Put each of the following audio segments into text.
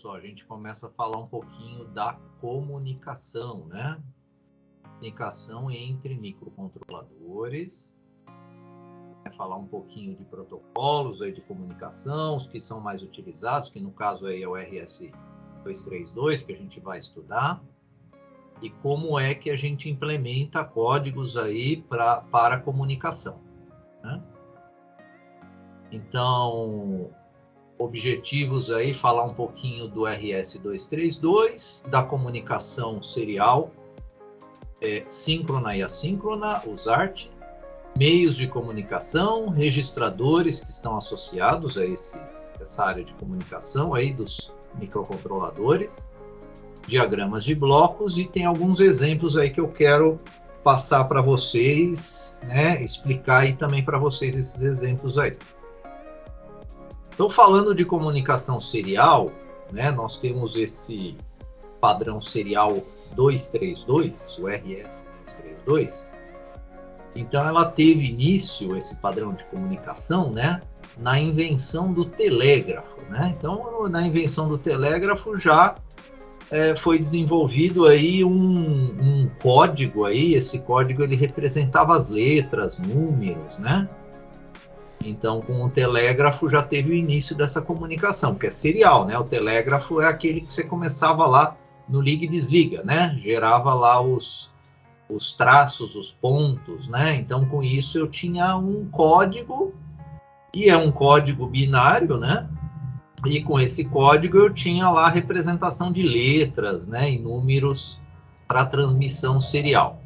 pessoal, a gente começa a falar um pouquinho da comunicação, né? Comunicação entre microcontroladores. Falar um pouquinho de protocolos aí de comunicação, os que são mais utilizados, que no caso aí é o RS-232, que a gente vai estudar. E como é que a gente implementa códigos aí para comunicação, né? Então, objetivos aí, falar um pouquinho do RS-232, da comunicação serial, síncrona e assíncrona, os ART, meios de comunicação, registradores que estão associados a essa área de comunicação aí dos microcontroladores, diagramas de blocos, e tem alguns exemplos aí que eu quero passar para vocês, né, explicar aí também para vocês esses exemplos aí. Então, falando de comunicação serial, né, nós temos esse padrão serial 232, o RS-232. Então, ela teve início, esse padrão de comunicação, né, na invenção do telégrafo, né? Então, na invenção do telégrafo já foi desenvolvido aí um código aí. Esse código ele representava as letras, números, né? Então, com o telégrafo já teve o início dessa comunicação, que é serial, né? O telégrafo é aquele que você começava lá no liga e desliga, né? Gerava lá os traços, os pontos, né? Então, com isso eu tinha um código, e é um código binário, né? E com esse código eu tinha lá a representação de letras, né, e números para transmissão serial.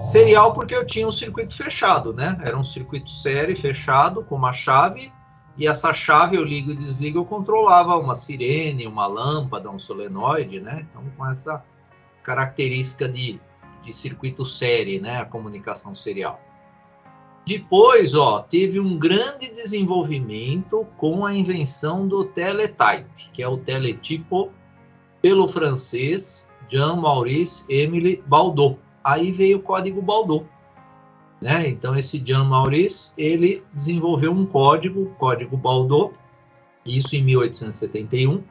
Serial porque eu tinha um circuito fechado, né? Era um circuito série fechado com uma chave, e essa chave eu ligo e desligo, eu controlava uma sirene, uma lâmpada, um solenoide, né? Então, com essa característica de circuito série, né, a comunicação serial. Depois, teve um grande desenvolvimento com a invenção do teletype, que é o teletipo, pelo francês Jean-Maurice Émile Baudot. Aí veio o código Baudot, né? Então, esse Jean-Maurice, ele desenvolveu um código Baudot, isso em 1871,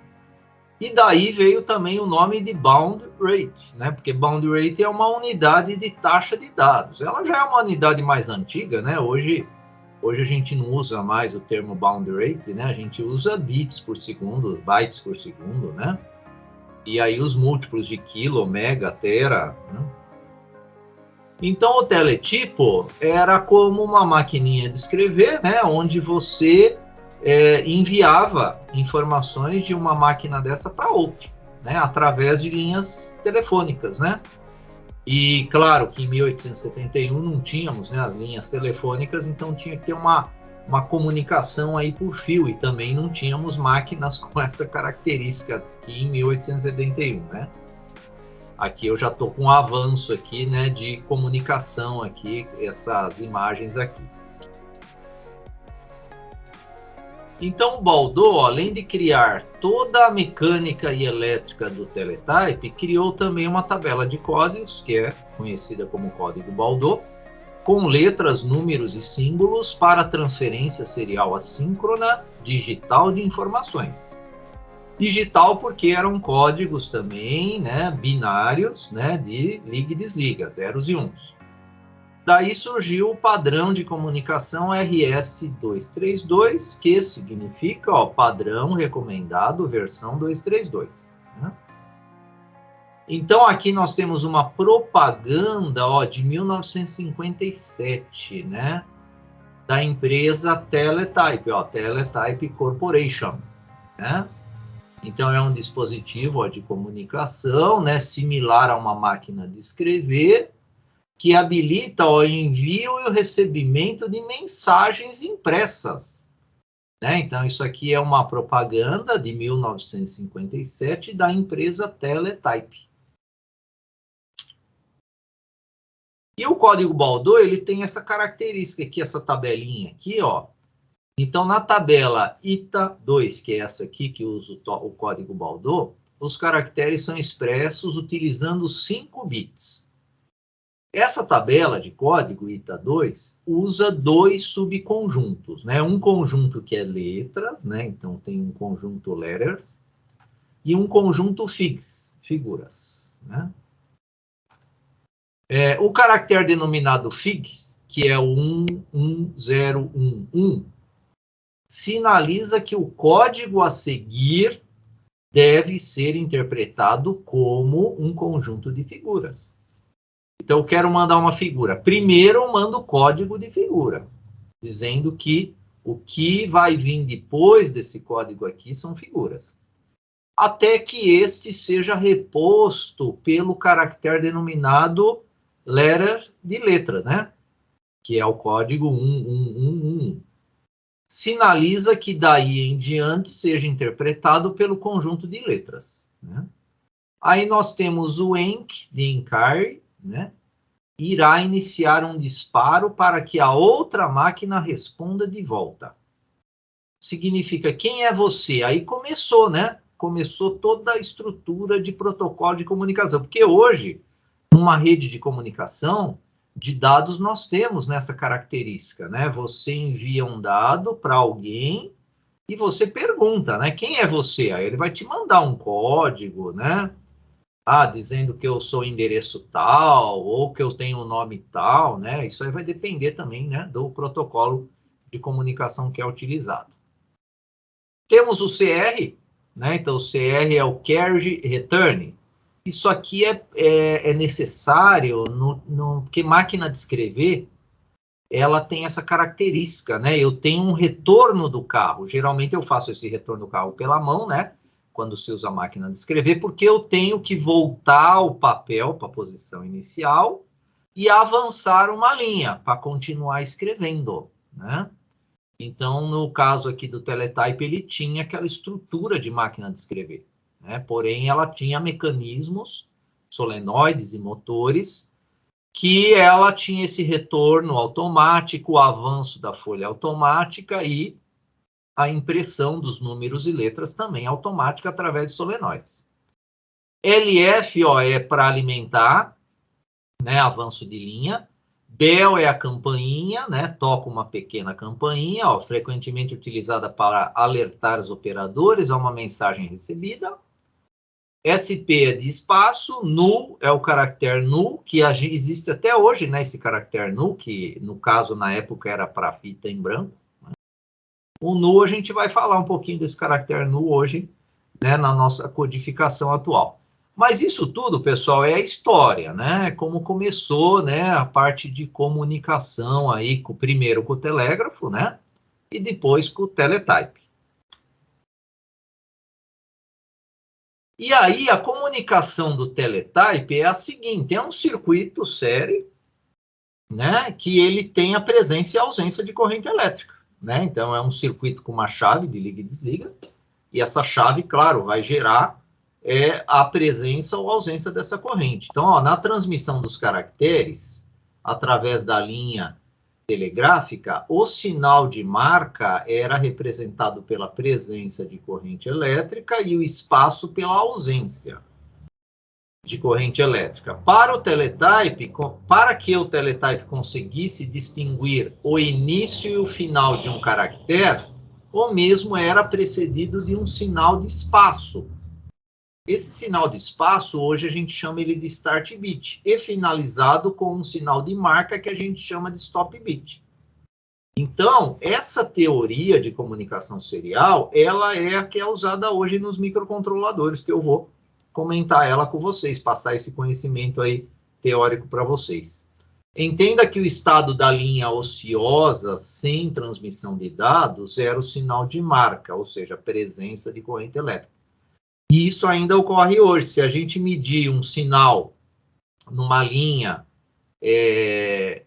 e daí veio também o nome de Bound Rate, né? Porque Bound Rate é uma unidade de taxa de dados. Ela já é uma unidade mais antiga, né? Hoje a gente não usa mais o termo Bound Rate, né? A gente usa bits por segundo, bytes por segundo, né? E aí os múltiplos de quilo, mega, tera, né? Então, o teletipo era como uma maquininha de escrever, né? Onde você enviava informações de uma máquina dessa para outra, né, através de linhas telefônicas, né? E claro que em 1871 não tínhamos, né, as linhas telefônicas, então tinha que ter uma comunicação aí por fio, e também não tínhamos máquinas com essa característica aqui em 1871, né? Aqui eu já estou com um avanço aqui, né, de comunicação aqui, essas imagens aqui. Então, o Baudot, além de criar toda a mecânica e elétrica do teletype, criou também uma tabela de códigos, que é conhecida como código Baudot, com letras, números e símbolos para transferência serial assíncrona digital de informações. Digital porque eram códigos também, né, binários, né, de liga e desliga, zeros e uns. Daí surgiu o padrão de comunicação RS-232, que significa padrão recomendado versão 232. Né? Então, aqui nós temos uma propaganda de 1957, né, da empresa Teletype, Teletype Corporation. Né? Então, é um dispositivo de comunicação, né, similar a uma máquina de escrever, que habilita o envio e o recebimento de mensagens impressas. Né? Então, isso aqui é uma propaganda de 1957 da empresa Teletype. E o código Baudot, ele tem essa característica aqui, essa tabelinha aqui, Então, na tabela ITA2, que é essa aqui, que usa o código Baudot, os caracteres são expressos utilizando 5 bits. Essa tabela de código ITA2 usa 2 subconjuntos, né? Um conjunto que é letras, né? Então tem um conjunto letters, e um conjunto figuras, né? O caractere denominado figs, que é o 11011, sinaliza que o código a seguir deve ser interpretado como um conjunto de figuras. Então, eu quero mandar uma figura. Primeiro, eu mando o código de figura, dizendo que o que vai vir depois desse código aqui são figuras. Até que este seja reposto pelo caractere denominado letter de letra, né? Que é o código 1111. Sinaliza que daí em diante seja interpretado pelo conjunto de letras, né? Aí nós temos o enc de encarre, né? Irá iniciar um disparo para que a outra máquina responda de volta. Significa, quem é você? Aí começou, né? Começou toda a estrutura de protocolo de comunicação. Porque hoje, numa rede de comunicação, de dados nós temos nessa característica, né? Você envia um dado para alguém e você pergunta, né? Quem é você? Aí ele vai te mandar um código, né? Dizendo que eu sou endereço tal, ou que eu tenho um nome tal, né? Isso aí vai depender também, né, do protocolo de comunicação que é utilizado. Temos o CR, né? Então, o CR é o Carriage Return. Isso aqui é necessário, porque máquina de escrever, ela tem essa característica, né? Eu tenho um retorno do carro. Geralmente eu faço esse retorno do carro pela mão, né? Quando se usa a máquina de escrever, porque eu tenho que voltar o papel para a posição inicial e avançar uma linha para continuar escrevendo, né? Então, no caso aqui do Teletype, ele tinha aquela estrutura de máquina de escrever, né? Porém, ela tinha mecanismos, solenoides e motores, que ela tinha esse retorno automático, o avanço da folha automática e a impressão dos números e letras também automática através de solenoides. LF, é para alimentar, né, avanço de linha. Bell é a campainha, né, toca uma pequena campainha, frequentemente utilizada para alertar os operadores a uma mensagem recebida. SP é de espaço, null é o caractere null, que existe até hoje, né, esse caractere null, que no caso, na época, era para fita em branco. O null, a gente vai falar um pouquinho desse caractere null hoje, né, na nossa codificação atual. Mas isso tudo, pessoal, é a história, né? Como começou, né, a parte de comunicação aí, primeiro com o telégrafo, né? E depois com o teletype. E aí, a comunicação do teletype é a seguinte: é um circuito série, né, que ele tem a presença e a ausência de corrente elétrica, né? Então, é um circuito com uma chave de liga e desliga, e essa chave, claro, vai gerar a presença ou ausência dessa corrente. Então, na transmissão dos caracteres, através da linha telegráfica, o sinal de marca era representado pela presença de corrente elétrica e o espaço pela ausência de corrente elétrica. Para o teletype, para que o teletype conseguisse distinguir o início e o final de um caractere, o mesmo era precedido de um sinal de espaço. Esse sinal de espaço, hoje a gente chama ele de start bit, e finalizado com um sinal de marca que a gente chama de stop bit. Então, essa teoria de comunicação serial, ela é a que é usada hoje nos microcontroladores, que eu vou comentar ela com vocês, passar esse conhecimento aí teórico para vocês. Entenda que o estado da linha ociosa, sem transmissão de dados, era o sinal de marca, ou seja, a presença de corrente elétrica. E isso ainda ocorre hoje. Se a gente medir um sinal numa linha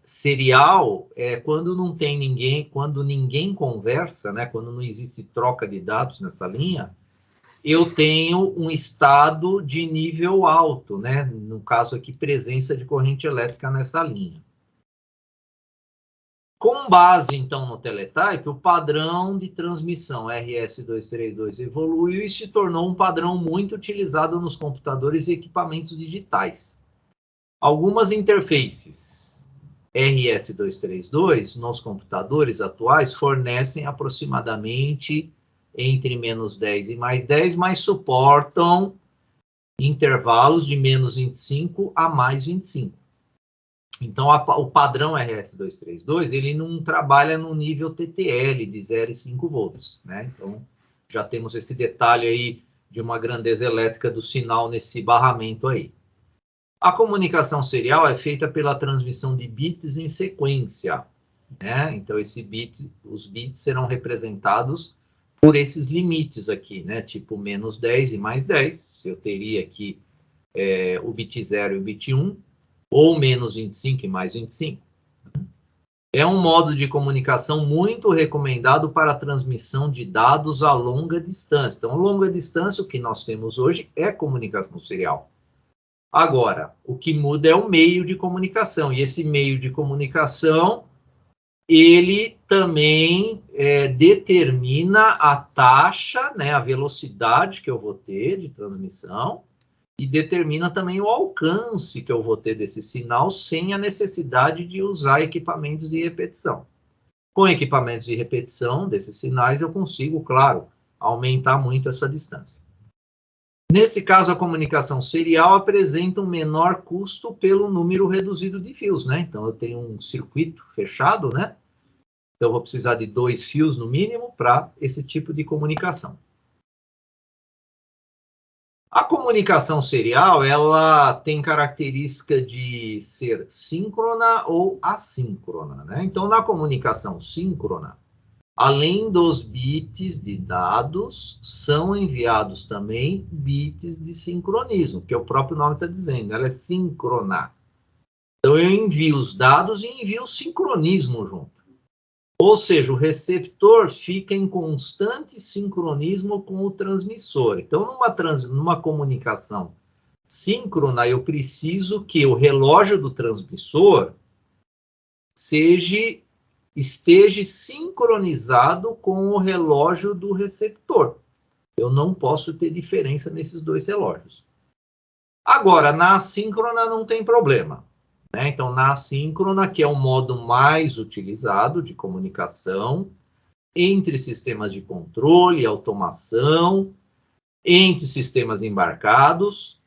serial, quando não tem ninguém, quando ninguém conversa, né, quando não existe troca de dados nessa linha, eu tenho um estado de nível alto, né? No caso aqui, presença de corrente elétrica nessa linha. Com base, então, no teletype, o padrão de transmissão RS-232 evoluiu e se tornou um padrão muito utilizado nos computadores e equipamentos digitais. Algumas interfaces RS-232 nos computadores atuais fornecem aproximadamente entre menos 10 e mais 10, mas suportam intervalos de menos 25 a mais 25. Então, o padrão RS-232, ele não trabalha no nível TTL de 0,5 volts, né? Então, já temos esse detalhe aí de uma grandeza elétrica do sinal nesse barramento aí. A comunicação serial é feita pela transmissão de bits em sequência, né? Então, os bits serão representados por esses limites aqui, né? Tipo menos 10 e mais 10. Eu teria aqui o bit 0 e o bit 1, ou menos 25 e mais 25. É um modo de comunicação muito recomendado para a transmissão de dados a longa distância. Então, longa distância, o que nós temos hoje é comunicação serial. Agora, o que muda é o meio de comunicação. E esse meio de comunicação, ele também determina a taxa, né, a velocidade que eu vou ter de transmissão, e determina também o alcance que eu vou ter desse sinal sem a necessidade de usar equipamentos de repetição. Com equipamentos de repetição desses sinais, eu consigo, claro, aumentar muito essa distância. Nesse caso, a comunicação serial apresenta um menor custo pelo número reduzido de fios, né? Então, eu tenho um circuito fechado, né? Então, eu vou precisar de 2 fios no mínimo para esse tipo de comunicação. A comunicação serial, ela tem característica de ser síncrona ou assíncrona, né? Então, na comunicação síncrona, além dos bits de dados, são enviados também bits de sincronismo, que o próprio nome está dizendo, ela é síncrona. Então, eu envio os dados e envio o sincronismo junto. Ou seja, o receptor fica em constante sincronismo com o transmissor. Então, numa comunicação síncrona, eu preciso que o relógio do transmissor esteja sincronizado com o relógio do receptor. Eu não posso ter diferença nesses dois relógios. Agora, na assíncrona não tem problema. Né? Então, na assíncrona, que é o modo mais utilizado de comunicação entre sistemas de controle, automação, entre sistemas embarcados,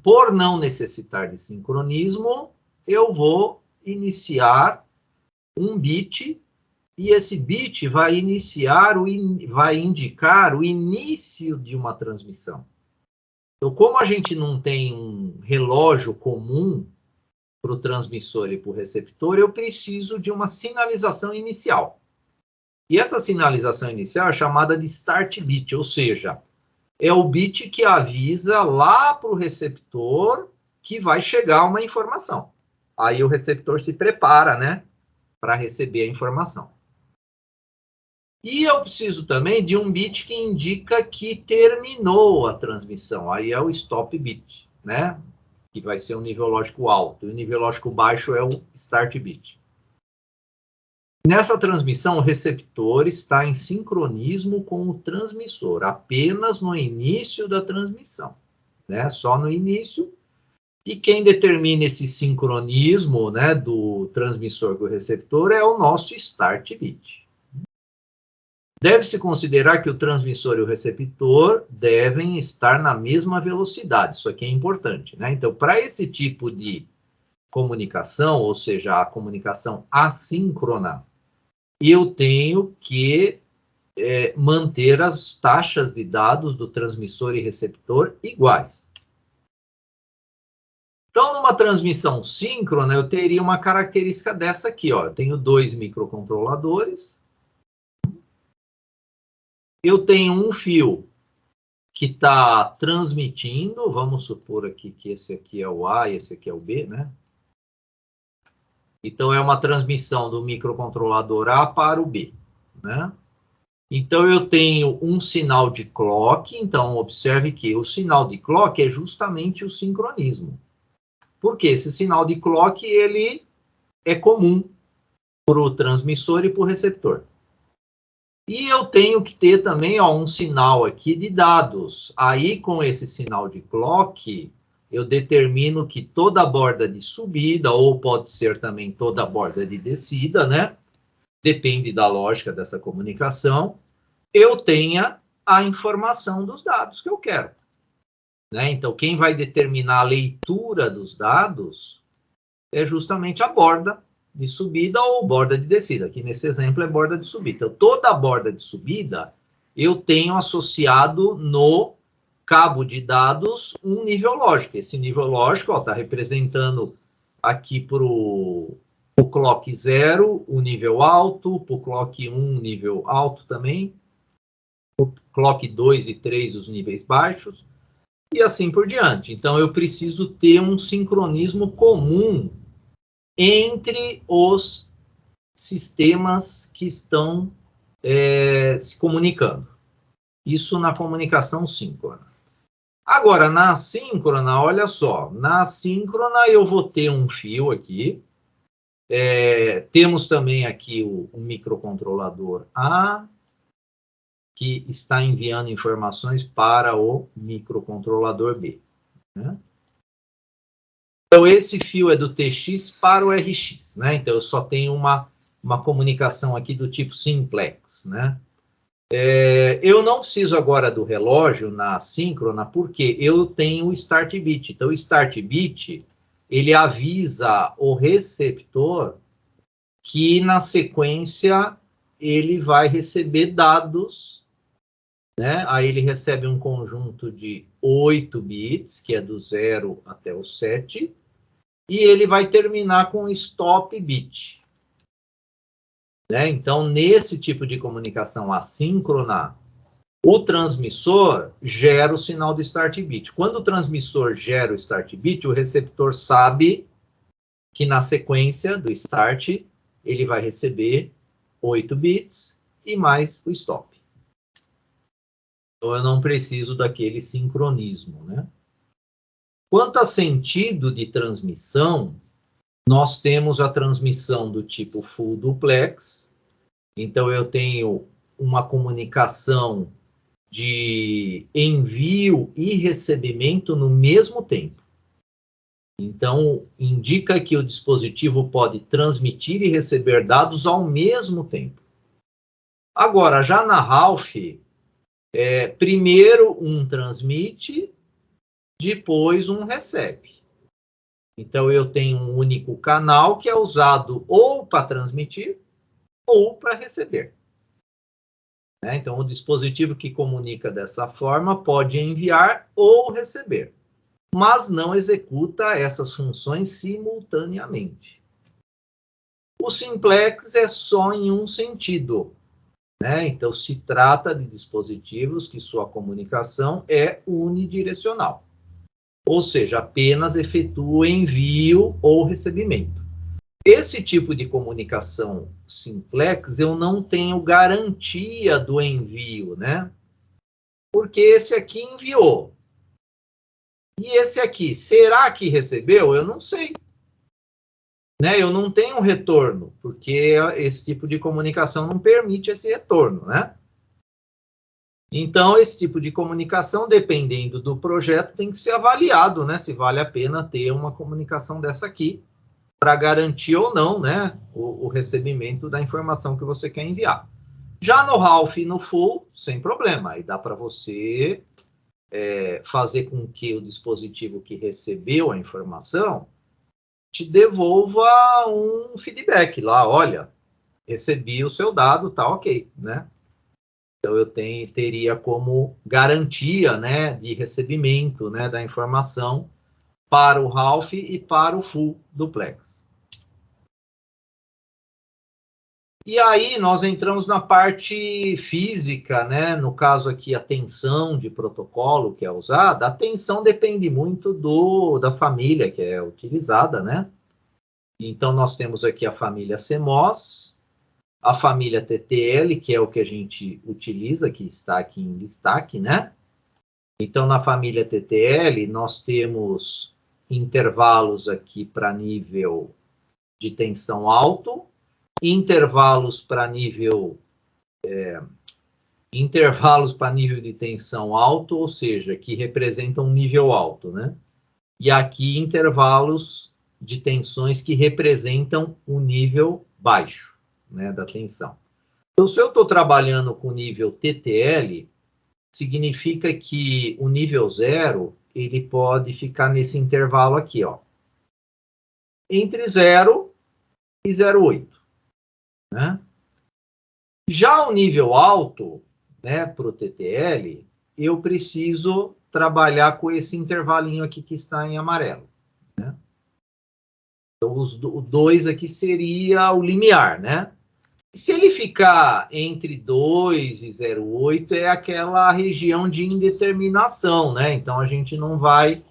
por não necessitar de sincronismo, eu vou iniciar um bit, e esse bit vai indicar o início de uma transmissão. Então, como a gente não tem um relógio comum para o transmissor e para o receptor, eu preciso de uma sinalização inicial. E essa sinalização inicial é chamada de start bit, ou seja, é o bit que avisa lá para o receptor que vai chegar uma informação. Aí o receptor se prepara, né, para receber a informação. E eu preciso também de um bit que indica que terminou a transmissão. Aí é o stop bit, né? Que vai ser um nível lógico alto. E o nível lógico baixo é o start bit. Nessa transmissão, o receptor está em sincronismo com o transmissor, apenas no início da transmissão, né? Só no início. E quem determina esse sincronismo, né, do transmissor com o receptor é o nosso start bit. Deve-se considerar que o transmissor e o receptor devem estar na mesma velocidade. Isso aqui é importante, né? Então, para esse tipo de comunicação, ou seja, a comunicação assíncrona, eu tenho que manter as taxas de dados do transmissor e receptor iguais. Então, numa transmissão síncrona, eu teria uma característica dessa aqui, ó. Eu tenho 2 microcontroladores. Eu tenho um fio que está transmitindo, vamos supor aqui que esse aqui é o A e esse aqui é o B, né? Então, é uma transmissão do microcontrolador A para o B, né? Então, eu tenho um sinal de clock. Então, observe que o sinal de clock é justamente o sincronismo. Porque esse sinal de clock, ele é comum para o transmissor e para o receptor. E eu tenho que ter também, ó, um sinal aqui de dados. Aí, com esse sinal de clock, eu determino que toda a borda de subida, ou pode ser também toda a borda de descida, né? Depende da lógica dessa comunicação, eu tenha a informação dos dados que eu quero. Né? Então, quem vai determinar a leitura dos dados é justamente a borda de subida ou borda de descida. Aqui nesse exemplo é borda de subida. Então, toda borda de subida eu tenho associado no cabo de dados um nível lógico. Esse nível lógico está representando aqui para o clock 0 o nível alto, para o clock 1 nível alto também, para o clock 2 e 3 os níveis baixos, e assim por diante. Então, eu preciso ter um sincronismo comum entre os sistemas que estão se comunicando. Isso na comunicação síncrona. Agora, na assíncrona, olha só, na assíncrona eu vou ter um fio aqui, temos também aqui o microcontrolador A, que está enviando informações para o microcontrolador B. Né? Então, esse fio é do TX para o RX, né? Então, eu só tenho uma comunicação aqui do tipo simplex, né? Eu não preciso agora do relógio na assíncrona, porque eu tenho o start bit. Então, o start bit, ele avisa o receptor que, na sequência, ele vai receber dados, né? Aí ele recebe um conjunto de 8 bits, que é do 0 até o 7, e ele vai terminar com stop bit. Né? Então, nesse tipo de comunicação assíncrona, o transmissor gera o sinal de start bit. Quando o transmissor gera o start bit, o receptor sabe que na sequência do start, ele vai receber 8 bits e mais o stop. Então, eu não preciso daquele sincronismo, né? Quanto a sentido de transmissão, nós temos a transmissão do tipo full duplex. Então, eu tenho uma comunicação de envio e recebimento no mesmo tempo. Então, indica que o dispositivo pode transmitir e receber dados ao mesmo tempo. Agora, já na Ralph, primeiro um transmite, depois um recebe. Então, eu tenho um único canal que é usado ou para transmitir ou para receber. Então, o dispositivo que comunica dessa forma pode enviar ou receber, mas não executa essas funções simultaneamente. O simplex é só em um sentido. Então, se trata de dispositivos que sua comunicação é unidirecional. Ou seja, apenas efetua o envio ou recebimento. Esse tipo de comunicação simplex, eu não tenho garantia do envio, né? Porque esse aqui enviou. E esse aqui, será que recebeu? Eu não sei. Né? Eu não tenho retorno, porque esse tipo de comunicação não permite esse retorno, né? Então, esse tipo de comunicação, dependendo do projeto, tem que ser avaliado, né? Se vale a pena ter uma comunicação dessa aqui, para garantir ou não, né, o recebimento da informação que você quer enviar. Já no Ralph e no Full, sem problema. Aí dá para você fazer com que o dispositivo que recebeu a informação te devolva um feedback lá, olha, recebi o seu dado, tá ok, né? Então, eu teria como garantia, né, de recebimento, né, da informação para o Ralph e para o Full Duplex. E aí nós entramos na parte física, né? No caso aqui, a tensão de protocolo que é usada. A tensão depende muito da família que é utilizada, né? Então, nós temos aqui a família CMOS, a família TTL, que é o que a gente utiliza, que está aqui em destaque, né? Então, na família TTL, nós temos intervalos aqui para nível de tensão alto, intervalos para nível de tensão alto, ou seja, que representam um nível alto, né? E aqui intervalos de tensões que representam um nível baixo, né, da tensão. Então, se eu estou trabalhando com nível TTL, significa que o nível 0, ele pode ficar nesse intervalo aqui, ó, entre 0 e 0,8, né? Já o nível alto, né, para o TTL, eu preciso trabalhar com esse intervalinho aqui que está em amarelo, né? Então, o 2 aqui seria o limiar, né? Se ele ficar entre 2 e 0,8, é aquela região de indeterminação, né? Então, a gente não vai...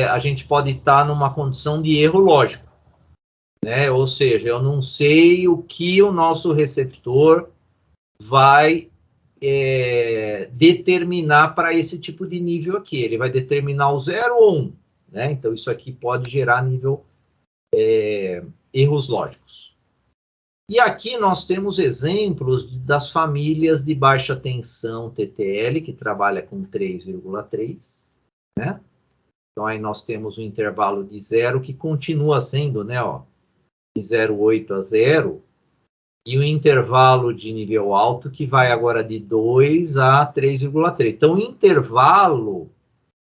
a gente pode estar numa condição de erro lógico, né? Ou seja, eu não sei o que o nosso receptor vai determinar para esse tipo de nível aqui. Ele vai determinar o 0 ou 1, né? Então, isso aqui pode gerar nível erros lógicos. E aqui nós temos exemplos das famílias de baixa tensão TTL, que trabalha com 3,3, né? Então, aí nós temos um intervalo de 0, que continua sendo, né, ó, de 0,8 a 0, e o intervalo de nível alto, que vai agora de 2 a 3,3. Então, o intervalo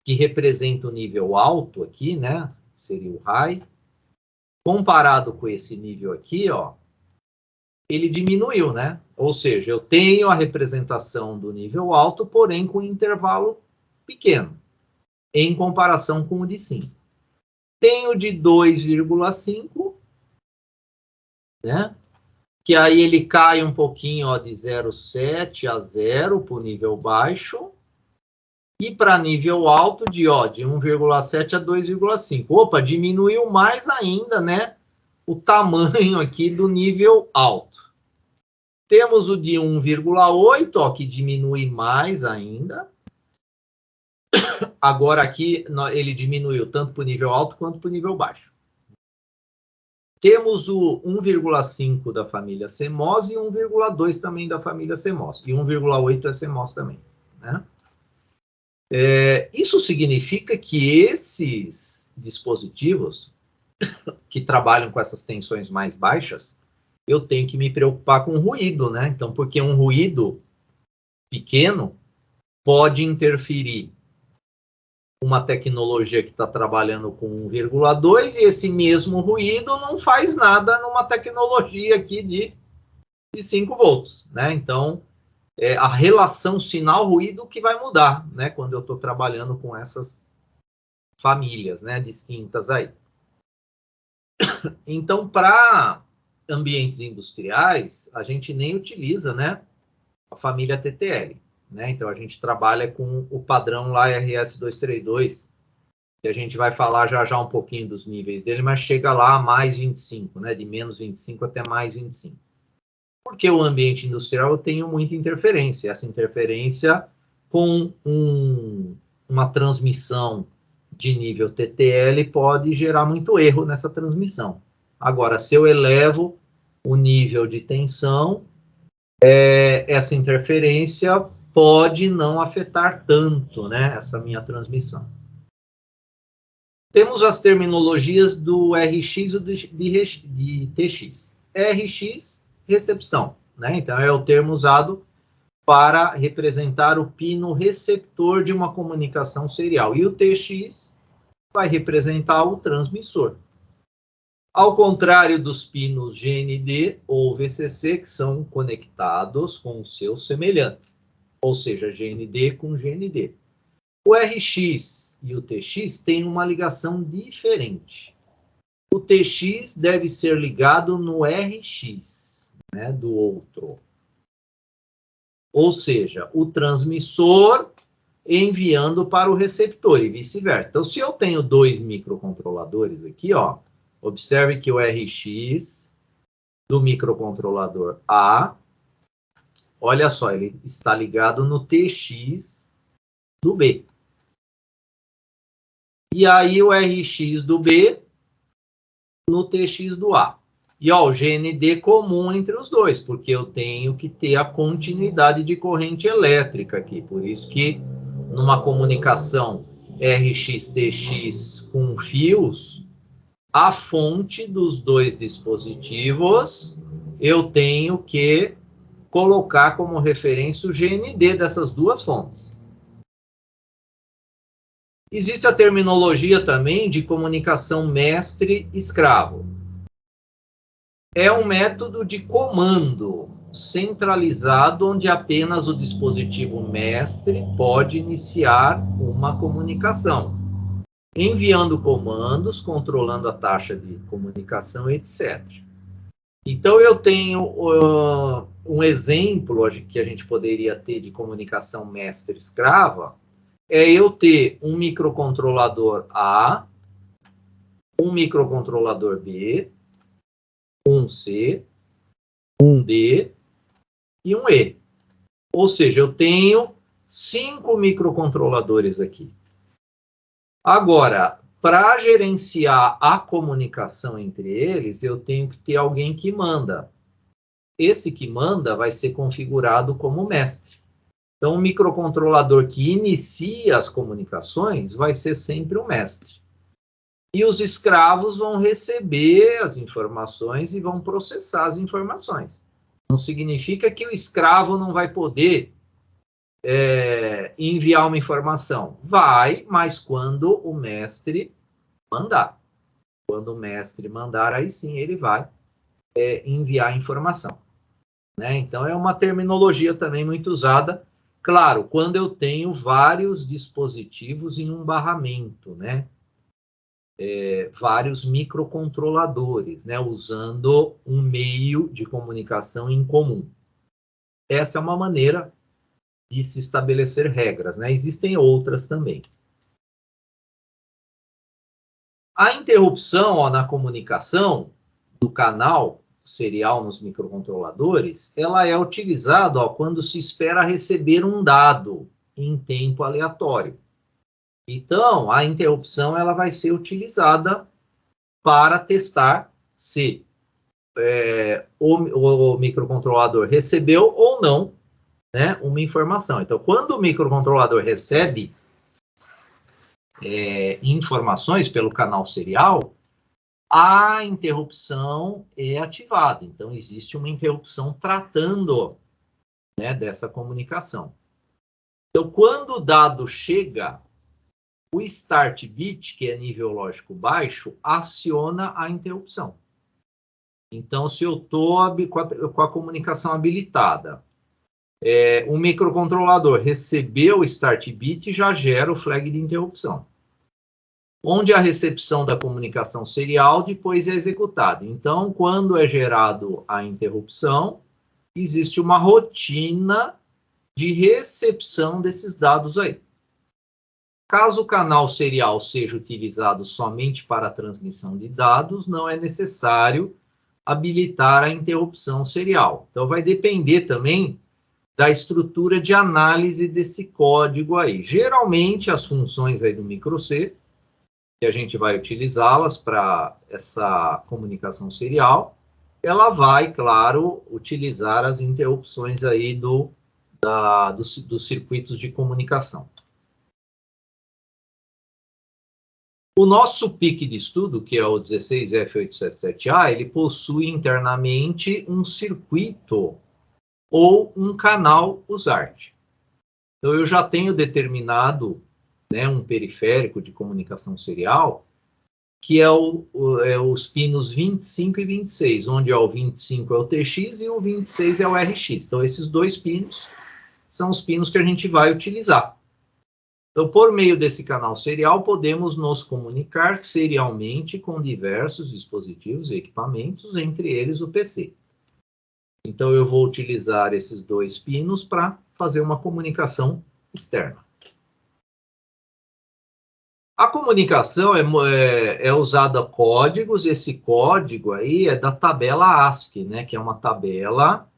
que representa o nível alto aqui, né, seria o high, comparado com esse nível aqui, ó, ele diminuiu, né? Ou seja, eu tenho a representação do nível alto, porém com intervalo pequeno, em comparação com o de 5. Tenho de 2,5, né? Que aí ele cai um pouquinho, ó, de 0,7 a 0 para o nível baixo, e para nível alto de 1,7 a 2,5. Opa, diminuiu mais ainda, né? O tamanho aqui do nível alto. Temos o de 1,8, ó, que diminui mais ainda. Agora aqui ele diminuiu tanto para o nível alto quanto para o nível baixo. Temos o 1,5 da família CMOS e 1,2 também da família CMOS. E 1,8 é CMOS também, né? Isso significa que esses dispositivos que trabalham com essas tensões mais baixas, eu tenho que me preocupar com ruído, né? Então, porque um ruído pequeno pode interferir uma tecnologia que está trabalhando com 1,2 e esse mesmo ruído não faz nada numa tecnologia aqui de 5 volts, né? Então, a relação sinal-ruído que vai mudar, né? Quando eu estou trabalhando com essas famílias, né, distintas aí. Então, para ambientes industriais, a gente nem utiliza, né, a família TTL, né? Então, a gente trabalha com o padrão lá RS-232, que a gente vai falar já um pouquinho dos níveis dele, mas chega lá a mais 25, né? De menos 25 até mais 25. Porque o ambiente industrial eu tenho muita interferência. Essa interferência com uma transmissão de nível TTL pode gerar muito erro nessa transmissão. Agora, se eu elevo o nível de tensão, essa interferência pode não afetar tanto, né, essa minha transmissão. Temos as terminologias do RX e de TX. RX, recepção, né? Então, é o termo usado para representar o pino receptor de uma comunicação serial. E o TX vai representar o transmissor. Ao contrário dos pinos GND ou VCC, que são conectados com os seus semelhantes. Ou seja, GND com GND. O RX e o TX têm uma ligação diferente. O TX deve ser ligado no RX, né, do outro. Ou seja, o transmissor enviando para o receptor e vice-versa. Então, se eu tenho dois microcontroladores aqui, ó, observe que o RX do microcontrolador A, olha só, ele está ligado no TX do B. E aí o RX do B no TX do A. E ó, o GND comum entre os dois, porque eu tenho que ter a continuidade de corrente elétrica aqui. Por isso que numa comunicação RX-TX com fios, a fonte dos dois dispositivos eu tenho que colocar como referência o GND dessas duas fontes. Existe a terminologia também de comunicação mestre-escravo. É um método de comando centralizado onde apenas o dispositivo mestre pode iniciar uma comunicação, enviando comandos, controlando a taxa de comunicação, etc. Então, eu tenho um exemplo que a gente poderia ter de comunicação mestre-escrava, é eu ter um microcontrolador A, um microcontrolador B, um C, um D e um E. Ou seja, eu tenho 5 microcontroladores aqui. Agora, para gerenciar a comunicação entre eles, eu tenho que ter alguém que manda. Esse que manda vai ser configurado como mestre. Então, o microcontrolador que inicia as comunicações vai ser sempre o mestre. E os escravos vão receber as informações e vão processar as informações. Não significa que o escravo não vai poder enviar uma informação. Vai, mas quando o mestre mandar. Quando o mestre mandar, aí sim ele vai enviar a informação. Né? Então, é uma terminologia também muito usada. Claro, quando eu tenho vários dispositivos em um barramento, né? Vários microcontroladores, né? Usando um meio de comunicação em comum. Essa é uma maneira de se estabelecer regras, né? Existem outras também. A interrupção na comunicação do canal serial nos microcontroladores, ela é utilizada quando se espera receber um dado em tempo aleatório. Então, a interrupção ela vai ser utilizada para testar se o microcontrolador recebeu ou não, né, uma informação. Então, quando o microcontrolador recebe informações pelo canal serial, a interrupção é ativada. Então, existe uma interrupção tratando, né, dessa comunicação. Então, quando o dado chega, o start bit, que é nível lógico baixo, aciona a interrupção. Então, se eu estou com a comunicação habilitada, o microcontrolador recebeu o start bit, já gera o flag de interrupção. Onde a recepção da comunicação serial depois é executada. Então, quando é gerado a interrupção, existe uma rotina de recepção desses dados aí. Caso o canal serial seja utilizado somente para a transmissão de dados, não é necessário habilitar a interrupção serial. Então, vai depender também da estrutura de análise desse código aí. Geralmente, as funções aí do microC, que a gente vai utilizá-las para essa comunicação serial, ela vai, claro, utilizar as interrupções aí dos circuitos de comunicação. O nosso PIC de estudo, que é o 16F877A, ele possui internamente um circuito ou um canal USART. Então, eu já tenho determinado, né, um periférico de comunicação serial, que é os pinos 25 e 26, onde o 25 é o TX e o 26 é o RX. Então, esses dois pinos são os pinos que a gente vai utilizar. Então, por meio desse canal serial, podemos nos comunicar serialmente com diversos dispositivos e equipamentos, entre eles o PC. Então, eu vou utilizar esses dois pinos para fazer uma comunicação externa. A comunicação é usada códigos, esse código aí é da tabela ASCII, né, que é uma tabela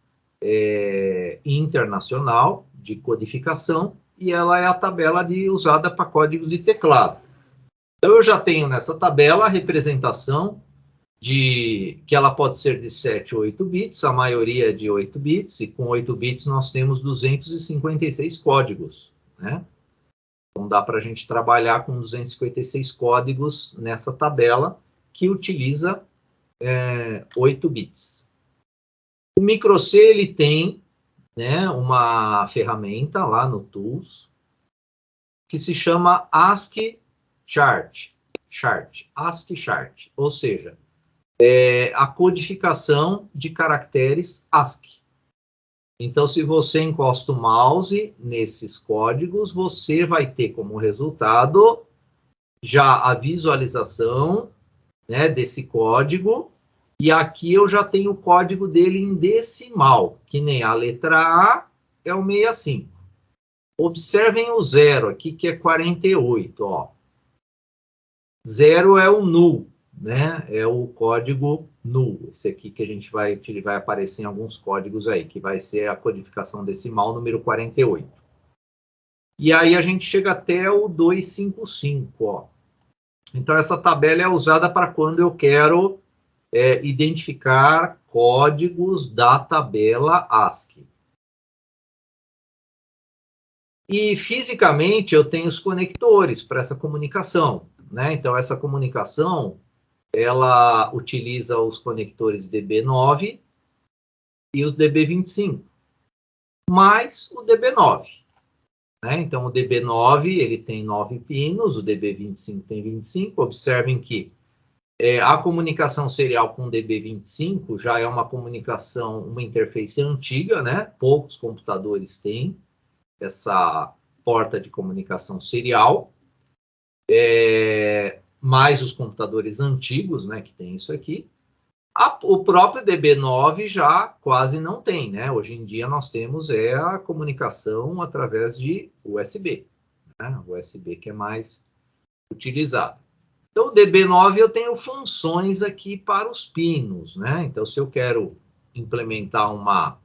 internacional de codificação, e ela é a tabela usada para códigos de teclado. Então, eu já tenho nessa tabela a representação que ela pode ser de 7 ou 8 bits, a maioria é de 8 bits, e com 8 bits nós temos 256 códigos, né? Então, dá para a gente trabalhar com 256 códigos nessa tabela, que utiliza 8 bits. O microC, ele tem né, uma ferramenta lá no Tools que se chama ASCII Chart, ASCII Chart, ou seja, a codificação de caracteres ASCII. Então, se você encosta o mouse nesses códigos, você vai ter como resultado já a visualização, né, desse código, e aqui eu já tenho o código dele em decimal, que nem a letra A é o 65. Observem o 0 aqui, que é 48, ó. 0 é o null, né? É o código null. Esse aqui que ele vai aparecer em alguns códigos aí, que vai ser a codificação decimal número 48. E aí a gente chega até o 255, ó. Então essa tabela é usada para quando eu quero identificar códigos da tabela ASCII. E fisicamente eu tenho os conectores para essa comunicação, né? Então essa comunicação ela utiliza os conectores DB9 e os DB25, mais o DB9. Né? Então o DB9 ele tem 9 pinos, o DB25 tem 25. Observem que a comunicação serial com o DB25 já é uma comunicação, uma interface antiga, né? Poucos computadores têm essa porta de comunicação serial, mais os computadores antigos, né, que tem isso aqui. O próprio DB9 já quase não tem, né? Hoje em dia nós temos a comunicação através de USB, né? USB que é mais utilizado. Então, o DB9 eu tenho funções aqui para os pinos, né? Então, se eu quero implementar uma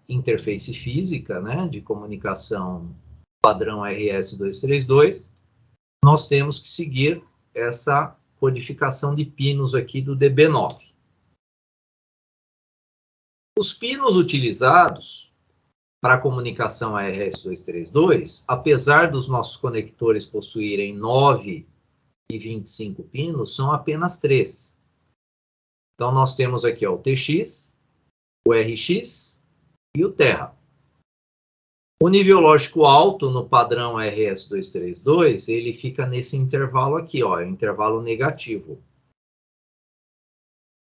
interface física, né, de comunicação padrão RS-232, nós temos que seguir essa codificação de pinos aqui do DB9. Os pinos utilizados para a comunicação RS-232, apesar dos nossos conectores possuírem 9 e 25 pinos, são apenas 3. Então, nós temos aqui ó, o TX, o RX e o Terra. O nível lógico alto no padrão RS-232, ele fica nesse intervalo aqui, ó, intervalo negativo.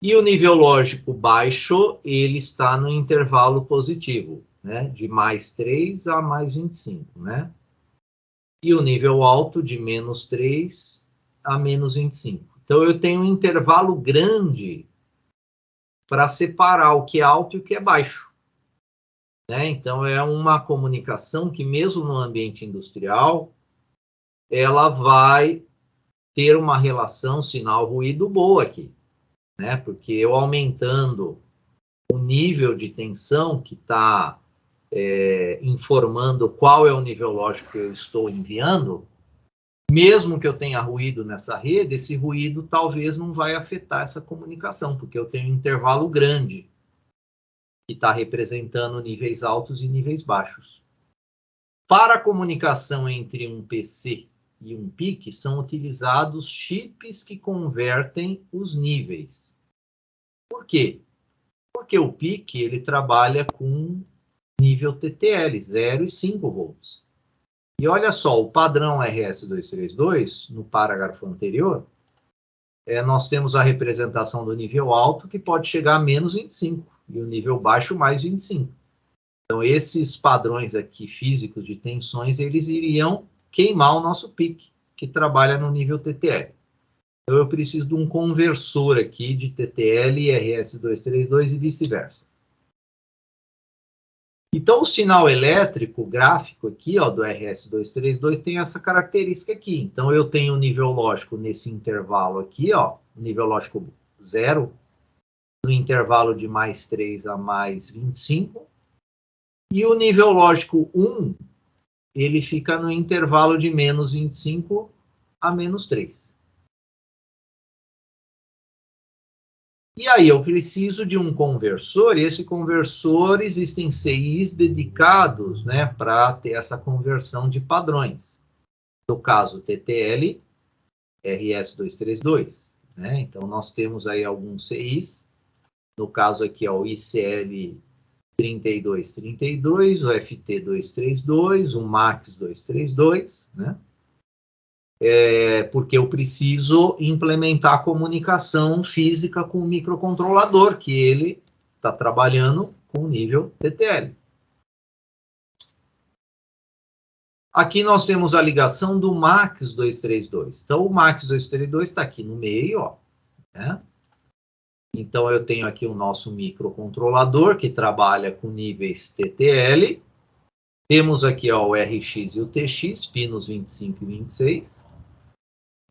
E o nível lógico baixo, ele está no intervalo positivo, né, de mais 3 a mais 25, né? E o nível alto de menos 3 a menos 25. Então, eu tenho um intervalo grande para separar o que é alto e o que é baixo. Né? Então, é uma comunicação que, mesmo no ambiente industrial, ela vai ter uma relação sinal-ruído boa aqui. Né? Porque eu aumentando o nível de tensão que está informando qual é o nível lógico que eu estou enviando, mesmo que eu tenha ruído nessa rede, esse ruído talvez não vai afetar essa comunicação, porque eu tenho um intervalo grande que está representando níveis altos e níveis baixos. Para a comunicação entre um PC e um PIC, são utilizados chips que convertem os níveis. Por quê? Porque o PIC ele trabalha com nível TTL, 0 e 5 volts. E olha só, o padrão RS-232, no parágrafo anterior, nós temos a representação do nível alto, que pode chegar a menos 25, e o nível baixo mais 25. Então, esses padrões aqui físicos de tensões, eles iriam queimar o nosso PIC, que trabalha no nível TTL. Então, eu preciso de um conversor aqui de TTL e RS-232 e vice-versa. Então, o sinal elétrico gráfico aqui, ó, do RS-232 tem essa característica aqui. Então, eu tenho o nível lógico nesse intervalo aqui, ó, nível lógico 0, no intervalo de mais 3 a mais 25. E o nível lógico 1, ele fica no intervalo de menos 25 a menos 3. E aí eu preciso de um conversor, e esse conversor existem CIs dedicados, né, para ter essa conversão de padrões. No caso TTL, RS-232. Né? Então nós temos aí alguns CIs, no caso aqui ó, o ICL 3232, o FT232, o MAX232, né? Porque eu preciso implementar a comunicação física com o microcontrolador, que ele está trabalhando com nível TTL. Aqui nós temos a ligação do MAX232. Então, o MAX232 está aqui no meio, ó, né? Então, eu tenho aqui o nosso microcontrolador, que trabalha com níveis TTL. Temos aqui, ó, o RX e o TX, pinos 25 e 26.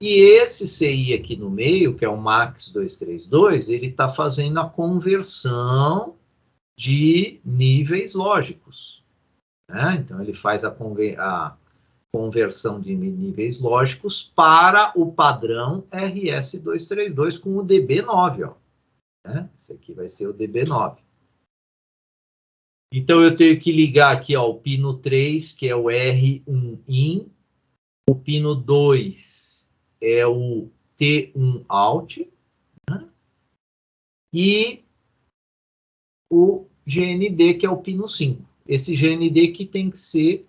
E esse CI aqui no meio, que é o MAX232, ele está fazendo a conversão de níveis lógicos, né? Então, ele faz a conversão de níveis lógicos para o padrão RS232 com o DB9, ó, né? Esse aqui vai ser o DB9. Então, eu tenho que ligar aqui, ó, o pino 3, que é o R1 in, o pino 2 é o T1 out, né? E o GND, que é o pino 5. Esse GND que tem que ser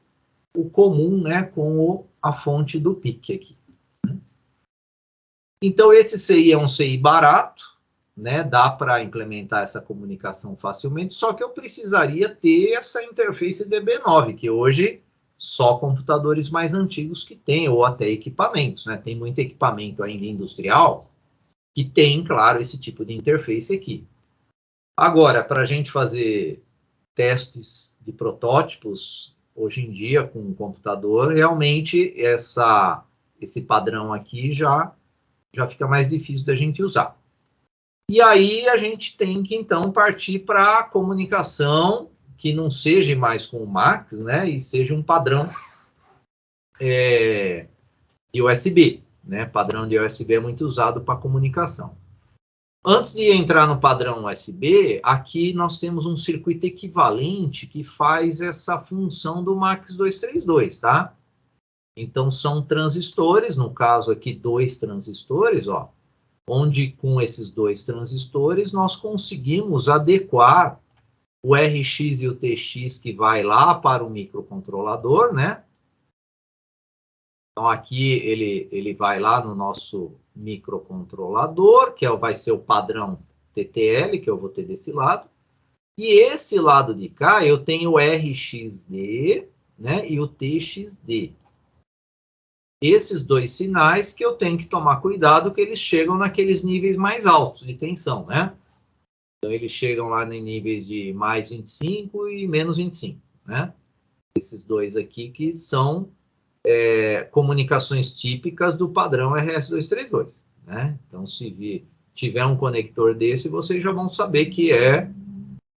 o comum, né, com a fonte do PIC aqui. Então, esse CI é um CI barato, né, dá para implementar essa comunicação facilmente, só que eu precisaria ter essa interface DB9, que hoje só computadores mais antigos que tem, ou até equipamentos, né? Tem muito equipamento ainda industrial que tem, claro, esse tipo de interface aqui. Agora, para a gente fazer testes de protótipos, hoje em dia, com o computador, realmente esse padrão aqui já fica mais difícil da gente usar. E aí a gente tem que, então, partir para a comunicação que não seja mais com o MAX, né, e seja um padrão de USB, né? Padrão de USB é muito usado para comunicação. Antes de entrar no padrão USB, aqui nós temos um circuito equivalente que faz essa função do MAX232, tá? Então, são transistores, no caso aqui, 2 transistores, ó, onde com esses 2 transistores nós conseguimos adequar o RX e o TX que vai lá para o microcontrolador, né? Então, aqui ele vai lá no nosso microcontrolador, que vai ser o padrão TTL, que eu vou ter desse lado. E esse lado de cá, eu tenho o RXD, né, e o TXD. Esses 2 sinais que eu tenho que tomar cuidado, que eles chegam naqueles níveis mais altos de tensão, né? Então, eles chegam lá em níveis de mais 25 e menos 25, né? Esses 2 aqui que são comunicações típicas do padrão RS232, né? Então, se tiver um conector desse, vocês já vão saber que é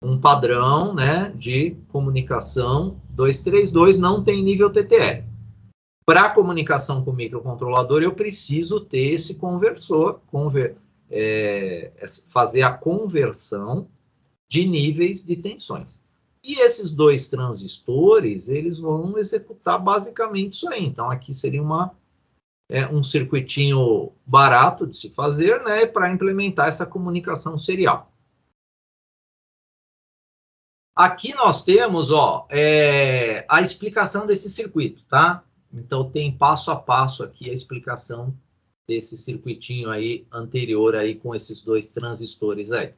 um padrão, né, de comunicação 232, não tem nível TTL. Para comunicação com o microcontrolador, eu preciso ter esse conversor, fazer a conversão de níveis de tensões. E esses 2 transistores, eles vão executar basicamente isso aí. Então, aqui seria um circuitinho barato de se fazer, né, para implementar essa comunicação serial. Aqui nós temos, ó, a explicação desse circuito, tá? Então, tem passo a passo aqui a explicação desse circuitinho aí anterior aí com esses 2 transistores aí.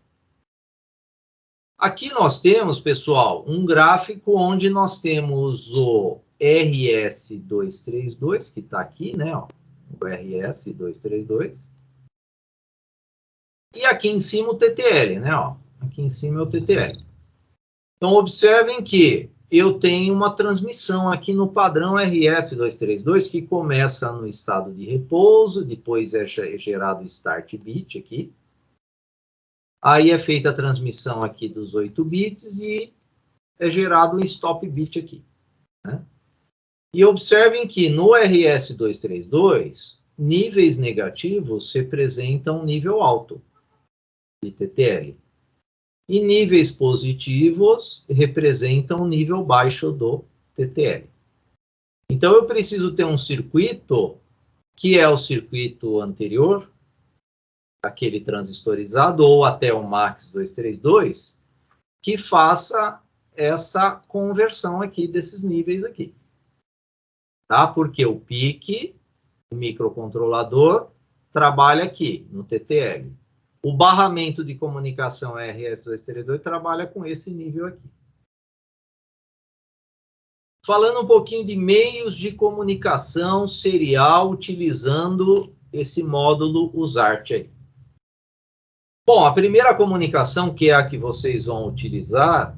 Aqui nós temos, pessoal, um gráfico onde nós temos o RS232, que está aqui, né? Ó, o RS232. E aqui em cima o TTL, né? Ó, aqui em cima é o TTL. Então, observem que eu tenho uma transmissão aqui no padrão RS232, que começa no estado de repouso, depois é gerado o start bit aqui. Aí é feita a transmissão aqui dos 8 bits e é gerado um stop bit aqui, né? E observem que no RS232, níveis negativos representam nível alto de TTL. E níveis positivos representam nível baixo do TTL. Então, eu preciso ter um circuito, que é o circuito anterior, aquele transistorizado, ou até o MAX232, que faça essa conversão aqui desses níveis aqui. Tá? Porque o PIC, o microcontrolador, trabalha aqui, no TTL. O barramento de comunicação RS-232 trabalha com esse nível aqui. Falando um pouquinho de meios de comunicação serial utilizando esse módulo USART aí. Bom, a primeira comunicação, que é a que vocês vão utilizar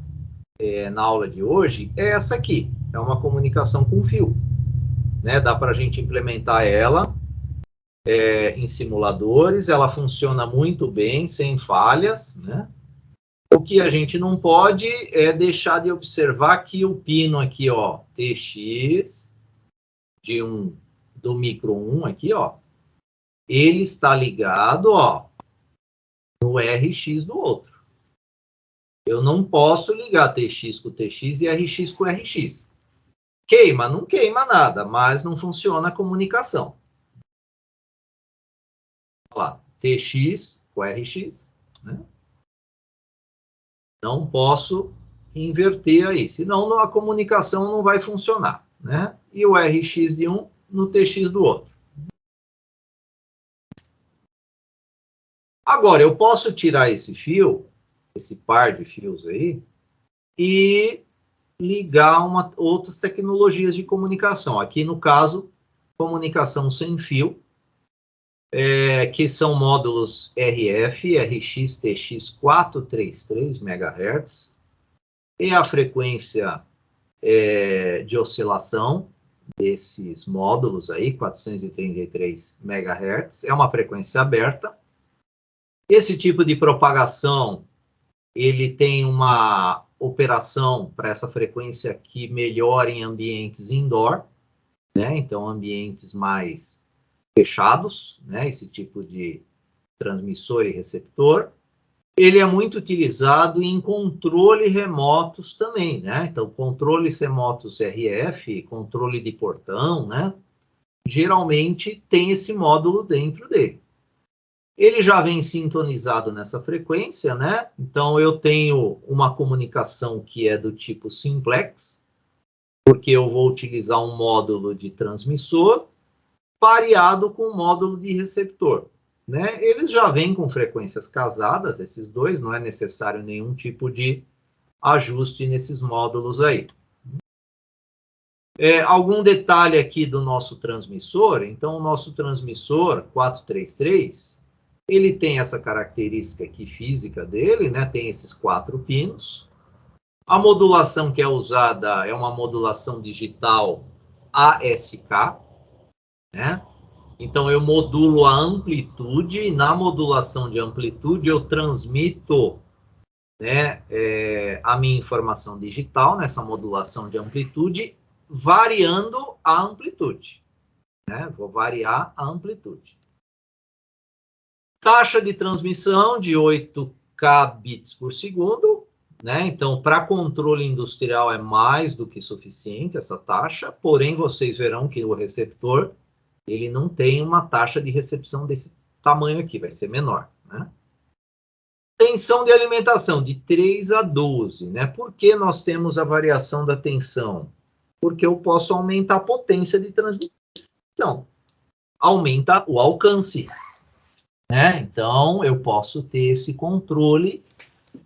na aula de hoje, é essa aqui. É uma comunicação com fio. Né? Dá para a gente implementar ela em simuladores, ela funciona muito bem, sem falhas, né? O que a gente não pode é deixar de observar que o pino aqui, ó, TX, do micro 1 aqui, ó, ele está ligado, ó, no RX do outro. Eu não posso ligar TX com TX e RX com RX. Queima? Não queima nada, mas não funciona a comunicação. Olha lá, TX com RX, né? Não posso inverter aí, senão a comunicação não vai funcionar, né? E o RX de um no TX do outro. Agora, eu posso tirar esse fio, esse par de fios aí, e ligar outras tecnologias de comunicação. Aqui, no caso, comunicação sem fio, que são módulos RF, RX, TX 433 MHz, e a frequência de oscilação desses módulos aí, 433 MHz, é uma frequência aberta. Esse tipo de propagação, ele tem uma operação para essa frequência que melhora em ambientes indoor, né? Então, ambientes mais fechados, né? Esse tipo de transmissor e receptor. Ele é muito utilizado em controle remotos também, né? Então, controles remotos RF, controle de portão, né? Geralmente tem esse módulo dentro dele. Ele já vem sintonizado nessa frequência, né? Então, eu tenho uma comunicação que é do tipo simplex, porque eu vou utilizar um módulo de transmissor pareado com um módulo de receptor. Né? Eles já vêm com frequências casadas, esses dois, não é necessário nenhum tipo de ajuste nesses módulos aí. Algum detalhe aqui do nosso transmissor? Então, o nosso transmissor 433, ele tem essa característica aqui física dele, né? Tem esses 4 pinos. A modulação que é usada é uma modulação digital ASK, né? Então, eu modulo a amplitude, e na modulação de amplitude eu transmito, né, a minha informação digital nessa modulação de amplitude, variando a amplitude. Né? Vou variar a amplitude. Taxa de transmissão de 8K bits por segundo. Né? Então, para controle industrial é mais do que suficiente essa taxa, porém vocês verão que o receptor ele não tem uma taxa de recepção desse tamanho aqui, vai ser menor. Né? Tensão de alimentação, de 3 a 12. Né? Por que nós temos a variação da tensão? Porque eu posso aumentar a potência de transmissão. Aumenta o alcance. Né? Então, eu posso ter esse controle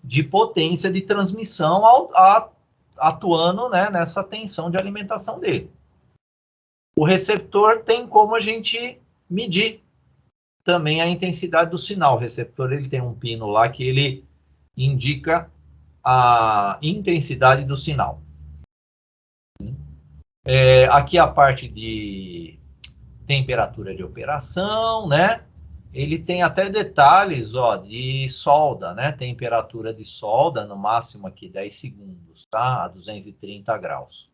de potência de transmissão atuando, né, nessa tensão de alimentação dele. O receptor tem como a gente medir também a intensidade do sinal. O receptor ele tem um pino lá que ele indica a intensidade do sinal. Aqui a parte de temperatura de operação, né? Ele tem até detalhes, ó, de solda, né? Temperatura de solda, no máximo aqui 10 segundos, tá? A 230 graus.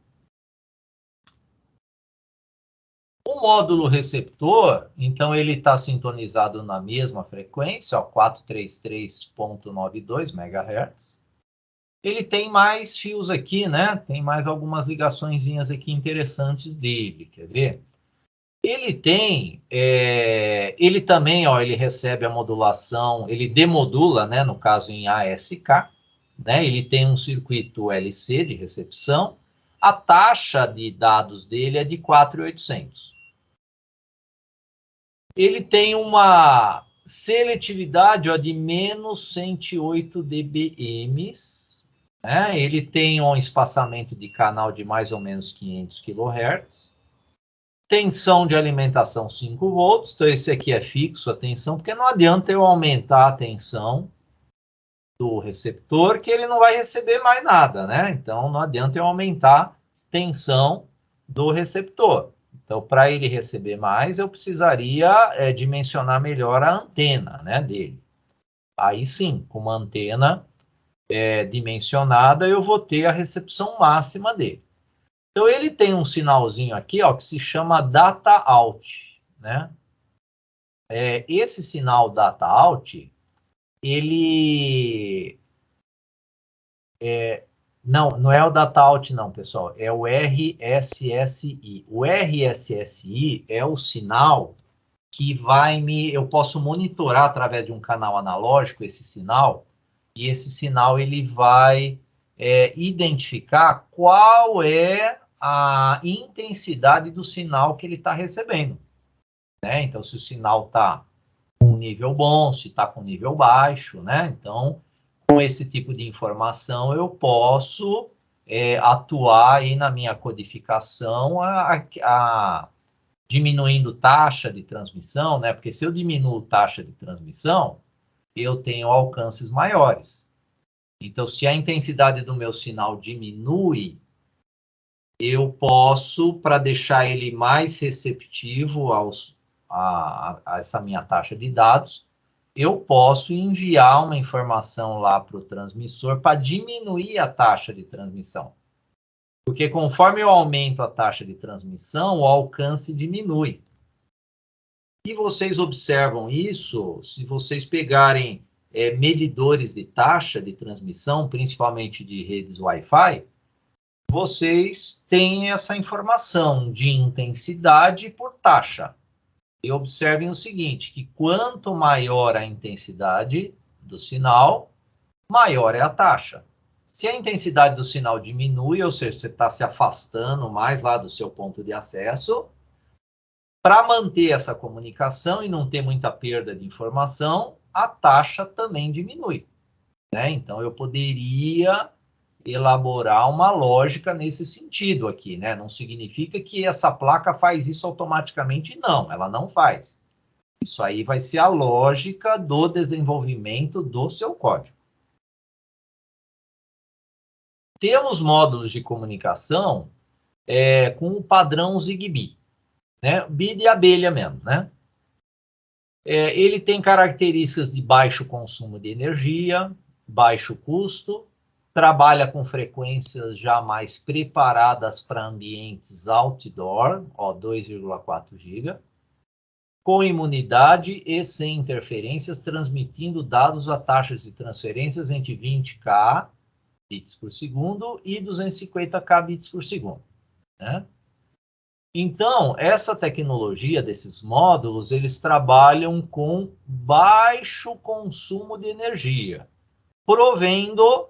O módulo receptor, então, ele está sintonizado na mesma frequência, 433.92 MHz. Ele tem mais fios aqui, né? Tem mais algumas ligaçõezinhas aqui interessantes dele, quer ver? Ele tem, ele também, ó, ele recebe a modulação, ele demodula, né? No caso em ASK, né? Ele tem um circuito LC de recepção. A taxa de dados dele é de 4.800. Ele tem uma seletividade de menos 108 dBm, né? Ele tem um espaçamento de canal de mais ou menos 500 kHz. Tensão de alimentação 5 volts. Então, esse aqui é fixo, a tensão, porque não adianta eu aumentar a tensão do receptor, que ele não vai receber mais nada, né? Então, não adianta eu aumentar a tensão do receptor. Então, para ele receber mais, eu precisaria dimensionar melhor a antena, né, dele. Aí sim, com uma antena dimensionada, eu vou ter a recepção máxima dele. Então, ele tem um sinalzinho aqui, ó, que se chama data out, né? Esse sinal data out, ele... não é o data out não, pessoal, é o RSSI. O RSSI é o sinal que eu posso monitorar através de um canal analógico esse sinal, e esse sinal ele vai identificar qual é a intensidade do sinal que ele está recebendo, né? Então, se o sinal está com nível bom, se está com nível baixo, né? Então, com esse tipo de informação, eu posso atuar aí na minha codificação diminuindo taxa de transmissão, né? Porque se eu diminuo taxa de transmissão, eu tenho alcances maiores. Então, se a intensidade do meu sinal diminui, eu posso, para deixar ele mais receptivo a essa minha taxa de dados, eu posso enviar uma informação lá para o transmissor para diminuir a taxa de transmissão. Porque conforme eu aumento a taxa de transmissão, o alcance diminui. E vocês observam isso se vocês pegarem medidores de taxa de transmissão, principalmente de redes Wi-Fi, vocês têm essa informação de intensidade por taxa. E observem o seguinte, que quanto maior a intensidade do sinal, maior é a taxa. Se a intensidade do sinal diminui, ou seja, você está se afastando mais lá do seu ponto de acesso, para manter essa comunicação e não ter muita perda de informação, a taxa também diminui, né? Então, eu poderia elaborar uma lógica nesse sentido aqui, né? Não significa que essa placa faz isso automaticamente, não, ela não faz. Isso aí vai ser a lógica do desenvolvimento do seu código. Temos módulos de comunicação com o padrão Zigbee, né? Bi de abelha mesmo, né? Ele tem características de baixo consumo de energia, baixo custo, trabalha com frequências já mais preparadas para ambientes outdoor, 2,4 GB, com imunidade e sem interferências, transmitindo dados a taxas de transferências entre 20K bits por segundo e 250K bits por segundo, né? Então, essa tecnologia desses módulos, eles trabalham com baixo consumo de energia, provendo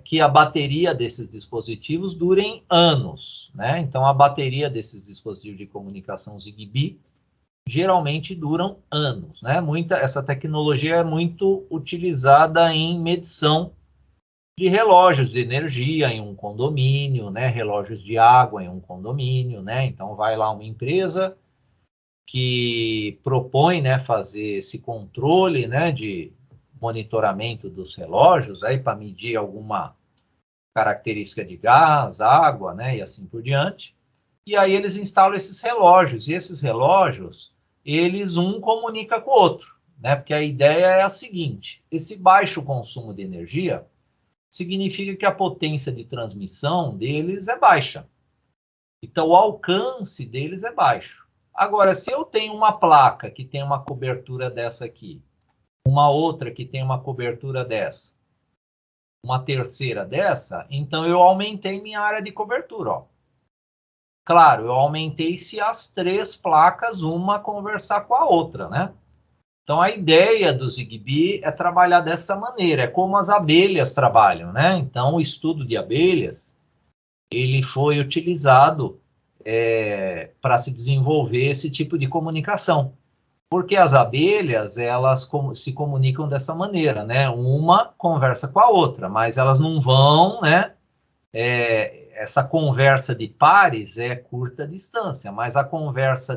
que a bateria desses dispositivos durem anos, né? Então, a bateria desses dispositivos de comunicação Zigbee geralmente duram anos, né? Essa tecnologia é muito utilizada em medição de relógios de energia em um condomínio, né? Relógios de água em um condomínio, né? Então, vai lá uma empresa que propõe, né, fazer esse controle, né, de monitoramento dos relógios, aí para medir alguma característica de gás, água, né, e assim por diante. E aí eles instalam esses relógios, e esses relógios, um comunica com o outro, né? Porque a ideia é a seguinte: esse baixo consumo de energia significa que a potência de transmissão deles é baixa. Então, o alcance deles é baixo. Agora, se eu tenho uma placa que tem uma cobertura dessa aqui, uma outra que tem uma cobertura dessa, uma terceira dessa, então eu aumentei minha área de cobertura, ó. Claro, eu aumentei se as três placas, uma conversar com a outra, né? Então, a ideia do Zigbee é trabalhar dessa maneira, é como as abelhas trabalham, né? Então, o estudo de abelhas, ele foi utilizado para se desenvolver esse tipo de comunicação. Porque as abelhas, elas se comunicam dessa maneira, né? Uma conversa com a outra, mas elas não vão, né? Essa conversa de pares é curta distância, mas a conversa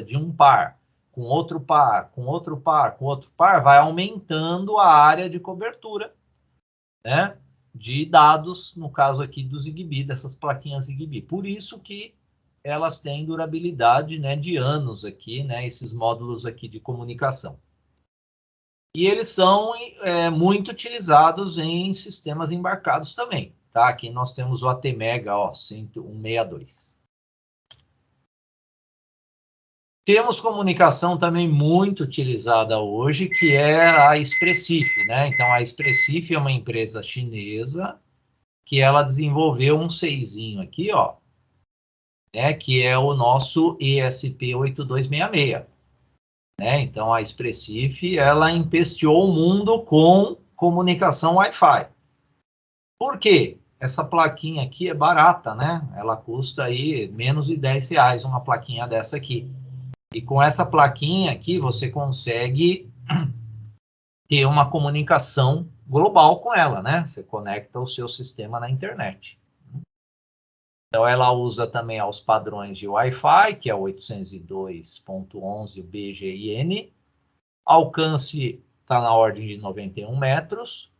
de um par com outro par, com outro par, com outro par, vai aumentando a área de cobertura, né? De dados, no caso aqui do Zigbee, dessas plaquinhas Zigbee. Por isso que elas têm durabilidade, né, de anos aqui, né, esses módulos aqui de comunicação. E eles são muito utilizados em sistemas embarcados também, tá? Aqui nós temos o ATmega, ó, 162. Temos comunicação também muito utilizada hoje, que é a Expressif, né? Então, a Expressif é uma empresa chinesa que ela desenvolveu um seisinho aqui, ó, né? Que é o nosso ESP8266. Né? Então, a Expressif, ela empesteou o mundo com comunicação Wi-Fi. Por quê? Essa plaquinha aqui é barata, né? Ela custa aí menos de R$10 uma plaquinha dessa aqui. E com essa plaquinha aqui, você consegue ter uma comunicação global com ela, né? Você conecta o seu sistema na internet. Então, ela usa também os padrões de Wi-Fi, que é 802.11 BGIN. Alcance está na ordem de 91 metros.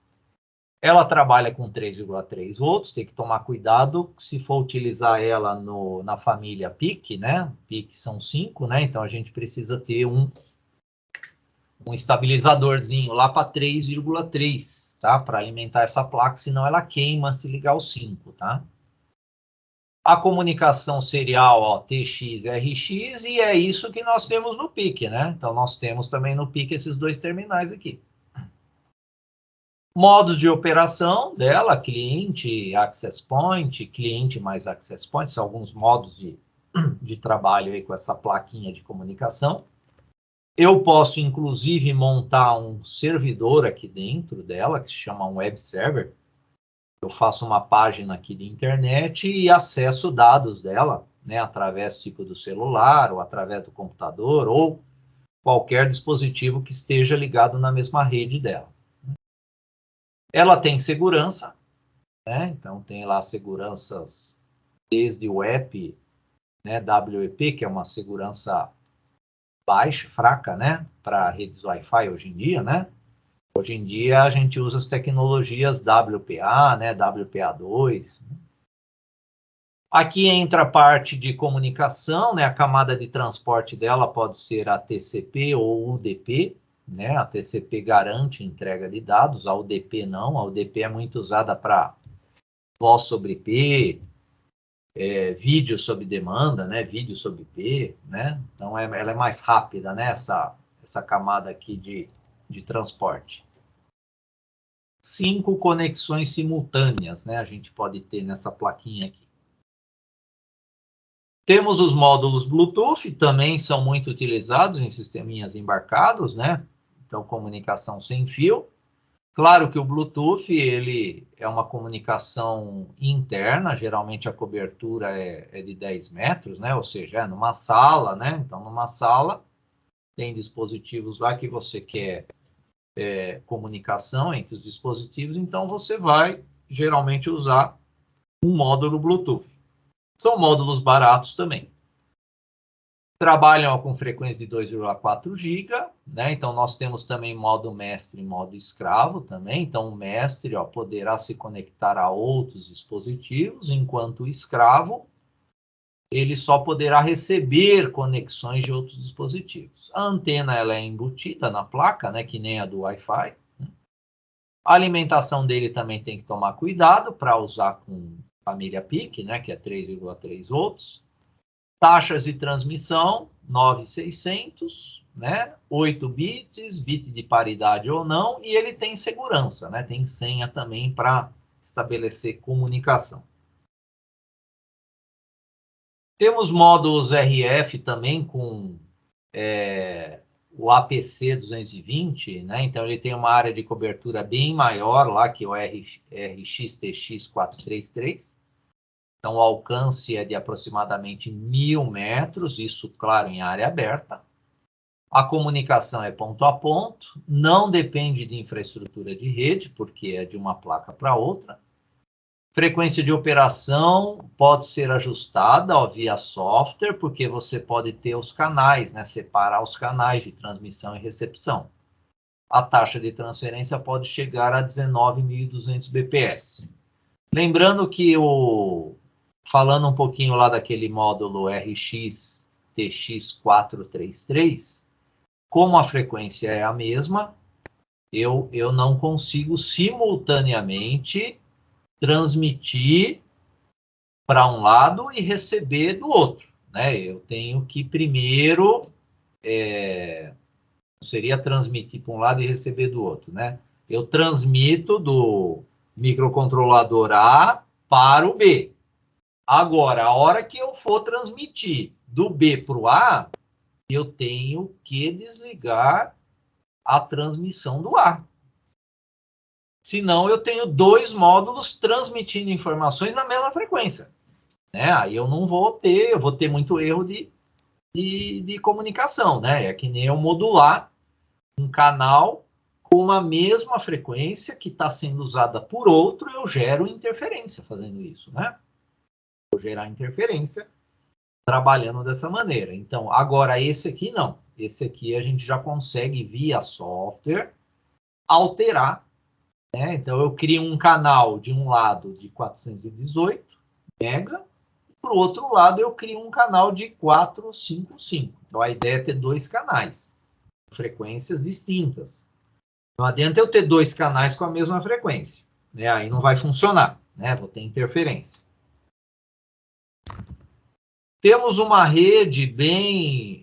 Ela trabalha com 3,3 volts, tem que tomar cuidado se for utilizar ela na família PIC, né? PIC são 5, né? Então a gente precisa ter um estabilizadorzinho lá para 3,3, tá? Para alimentar essa placa, senão ela queima se ligar o 5, tá? A comunicação serial, ó, TX, RX, e é isso que nós temos no PIC, né? Então nós temos também no PIC esses dois terminais aqui. Modos de operação dela, cliente, access point, cliente mais access point, são alguns modos de trabalho aí com essa plaquinha de comunicação. Eu posso, inclusive, montar um servidor aqui dentro dela, que se chama um web server. Eu faço uma página aqui de internet e acesso dados dela, né, através tipo do celular, ou através do computador, ou qualquer dispositivo que esteja ligado na mesma rede dela. Ela tem segurança, né? Então tem lá seguranças desde o WEP, né, WEP, que é uma segurança baixa, fraca, né, para redes Wi-Fi hoje em dia, né? Hoje em dia a gente usa as tecnologias WPA, né, WPA2. Aqui entra a parte de comunicação, né? A camada de transporte dela pode ser a TCP ou UDP, né? A TCP garante entrega de dados, a UDP não. A UDP é muito usada para voz sobre IP, vídeo sob demanda, né? Vídeo sobre IP, né? Então ela é mais rápida, né? Essa camada aqui de transporte. 5 conexões simultâneas, né? A gente pode ter nessa plaquinha aqui. Temos os módulos Bluetooth, também são muito utilizados em sisteminhas embarcados, né? Então, comunicação sem fio. Claro que o Bluetooth, ele é uma comunicação interna, geralmente a cobertura é de 10 metros, né? Ou seja, é numa sala, né? Então, numa sala, tem dispositivos lá que você quer comunicação entre os dispositivos, então você vai, geralmente, usar um módulo Bluetooth. São módulos baratos também. Trabalham com frequência de 2,4 GB, né? Então nós temos também modo mestre e modo escravo também. Então o mestre, ó, poderá se conectar a outros dispositivos, enquanto o escravo ele só poderá receber conexões de outros dispositivos. A antena ela é embutida na placa, né? Que nem a do Wi-Fi. A alimentação dele também tem que tomar cuidado para usar com família PIC, né? Que é 3,3 volts. Taxas de transmissão, 9.600, né? 8 bits, bit de paridade ou não, e ele tem segurança, né? Tem senha também para estabelecer comunicação. Temos módulos RF também com o APC 220, né? Então ele tem uma área de cobertura bem maior lá que o RX-TX 433. Então o alcance é de aproximadamente 1.000 metros, isso, claro, em área aberta. A comunicação é ponto a ponto, não depende de infraestrutura de rede, porque é de uma placa para outra. Frequência de operação pode ser ajustada, ó, via software, porque você pode ter os canais, né, separar os canais de transmissão e recepção. A taxa de transferência pode chegar a 19.200 bps. Lembrando que, falando um pouquinho lá daquele módulo RX-TX433, como a frequência é a mesma, eu não consigo simultaneamente transmitir para um lado e receber do outro, né? Eu tenho que primeiro, seria transmitir para um lado e receber do outro, né? Eu transmito do microcontrolador A para o B. Agora, a hora que eu for transmitir do B para o A, eu tenho que desligar a transmissão do A. Senão eu tenho dois módulos transmitindo informações na mesma frequência, né? Aí eu não vou ter, eu vou ter muito erro de comunicação, né? É que nem eu modular um canal com uma mesma frequência que está sendo usada por outro, eu gero interferência fazendo isso, né? Vou gerar interferência trabalhando dessa maneira. Então, agora esse aqui não. Esse aqui a gente já consegue, via software, alterar, né? Então, eu crio um canal de um lado de 418 mega, para o outro lado eu crio um canal de 455. Então, a ideia é ter dois canais, frequências distintas. Não adianta eu ter dois canais com a mesma frequência, né? Aí não vai funcionar, né? Vou ter interferência. Temos uma rede bem...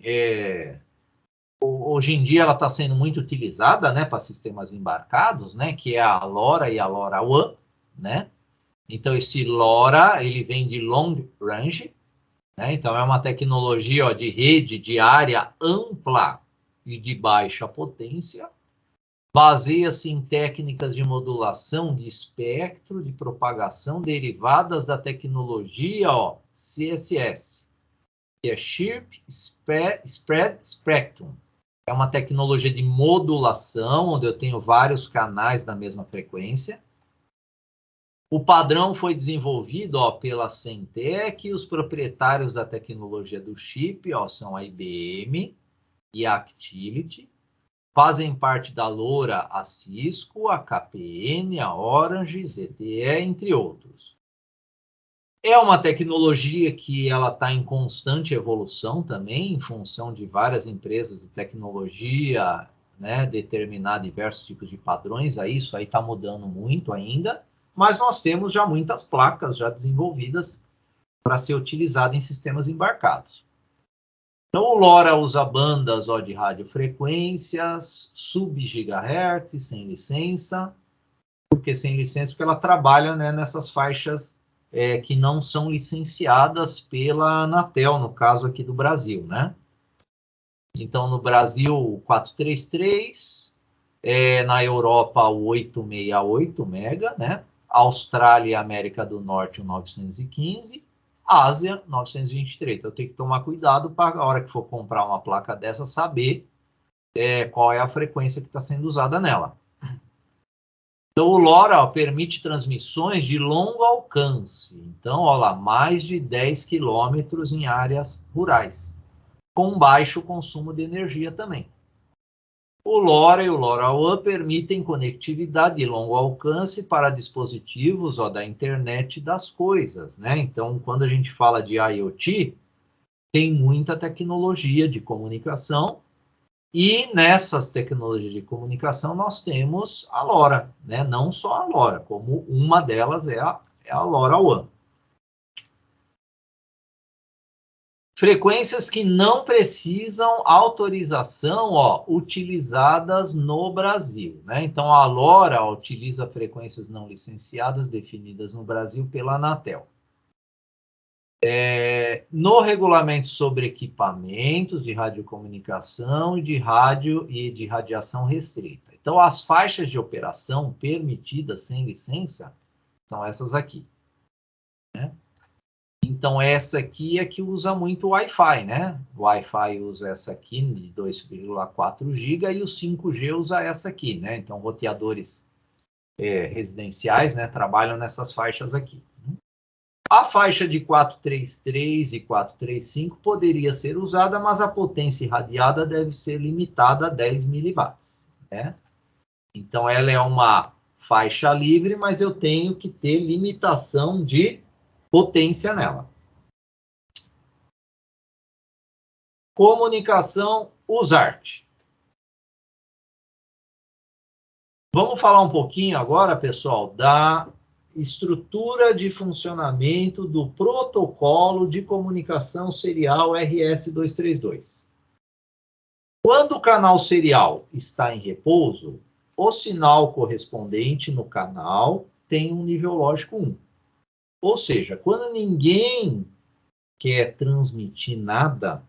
hoje em dia ela está sendo muito utilizada, né, para sistemas embarcados, né, que é a LoRa e a LoRaWAN, né? Então esse LoRa, ele vem de Long Range, né? Então é uma tecnologia, ó, de rede de área ampla e de baixa potência. Baseia-se em técnicas de modulação de espectro de propagação derivadas da tecnologia, ó, CSS, que é Chirp Spread Spectrum. É uma tecnologia de modulação, onde eu tenho vários canais da mesma frequência. O padrão foi desenvolvido, ó, pela Centec, e os proprietários da tecnologia do chip, ó, são a IBM e a Actility. Fazem parte da LoRa a Cisco, a KPN, a Orange, ZTE, entre outros. É uma tecnologia que ela está em constante evolução também, em função de várias empresas de tecnologia, né, determinar diversos tipos de padrões. Aí isso aí está mudando muito ainda, mas nós temos já muitas placas já desenvolvidas para ser utilizada em sistemas embarcados. Então o LoRa usa bandas, ó, de radiofrequências, sub-gigahertz, sem licença. Por que sem licença? Porque ela trabalha, né, nessas faixas que não são licenciadas pela Anatel, no caso aqui do Brasil, né? Então, no Brasil, 433, na Europa, o 868 mega, né? Austrália e América do Norte, o 915, Ásia, 923. Então, eu tenho que tomar cuidado para, a hora que for comprar uma placa dessa, saber qual é a frequência que está sendo usada nela. Então, o LoRa, ó, permite transmissões de longo alcance. Então, olha lá, mais de 10 quilômetros em áreas rurais, com baixo consumo de energia também. O LoRa e o LoRaWAN permitem conectividade de longo alcance para dispositivos, ó, da internet das coisas, né? Então, quando a gente fala de IoT, tem muita tecnologia de comunicação. E nessas tecnologias de comunicação nós temos a LoRa, né? Não só a LoRa, como uma delas é a LoRaWAN. Frequências que não precisam autorização, ó, utilizadas no Brasil, né? Então a LoRa utiliza frequências não licenciadas definidas no Brasil pela Anatel. No regulamento sobre equipamentos de radiocomunicação e de rádio e de radiação restrita. Então, as faixas de operação permitidas sem licença são essas aqui, né? Então, essa aqui é que usa muito Wi-Fi, né? O Wi-Fi usa essa aqui de 2,4 GB e o 5G usa essa aqui, né? Então, roteadores residenciais, né, trabalham nessas faixas aqui. A faixa de 433 e 435 poderia ser usada, mas a potência irradiada deve ser limitada a 10 miliwatts, né? Então, ela é uma faixa livre, mas eu tenho que ter limitação de potência nela. Comunicação USART. Vamos falar um pouquinho agora, pessoal, da estrutura de funcionamento do protocolo de comunicação serial RS-232. Quando o canal serial está em repouso, o sinal correspondente no canal tem um nível lógico 1. Ou seja, quando ninguém quer transmitir nada,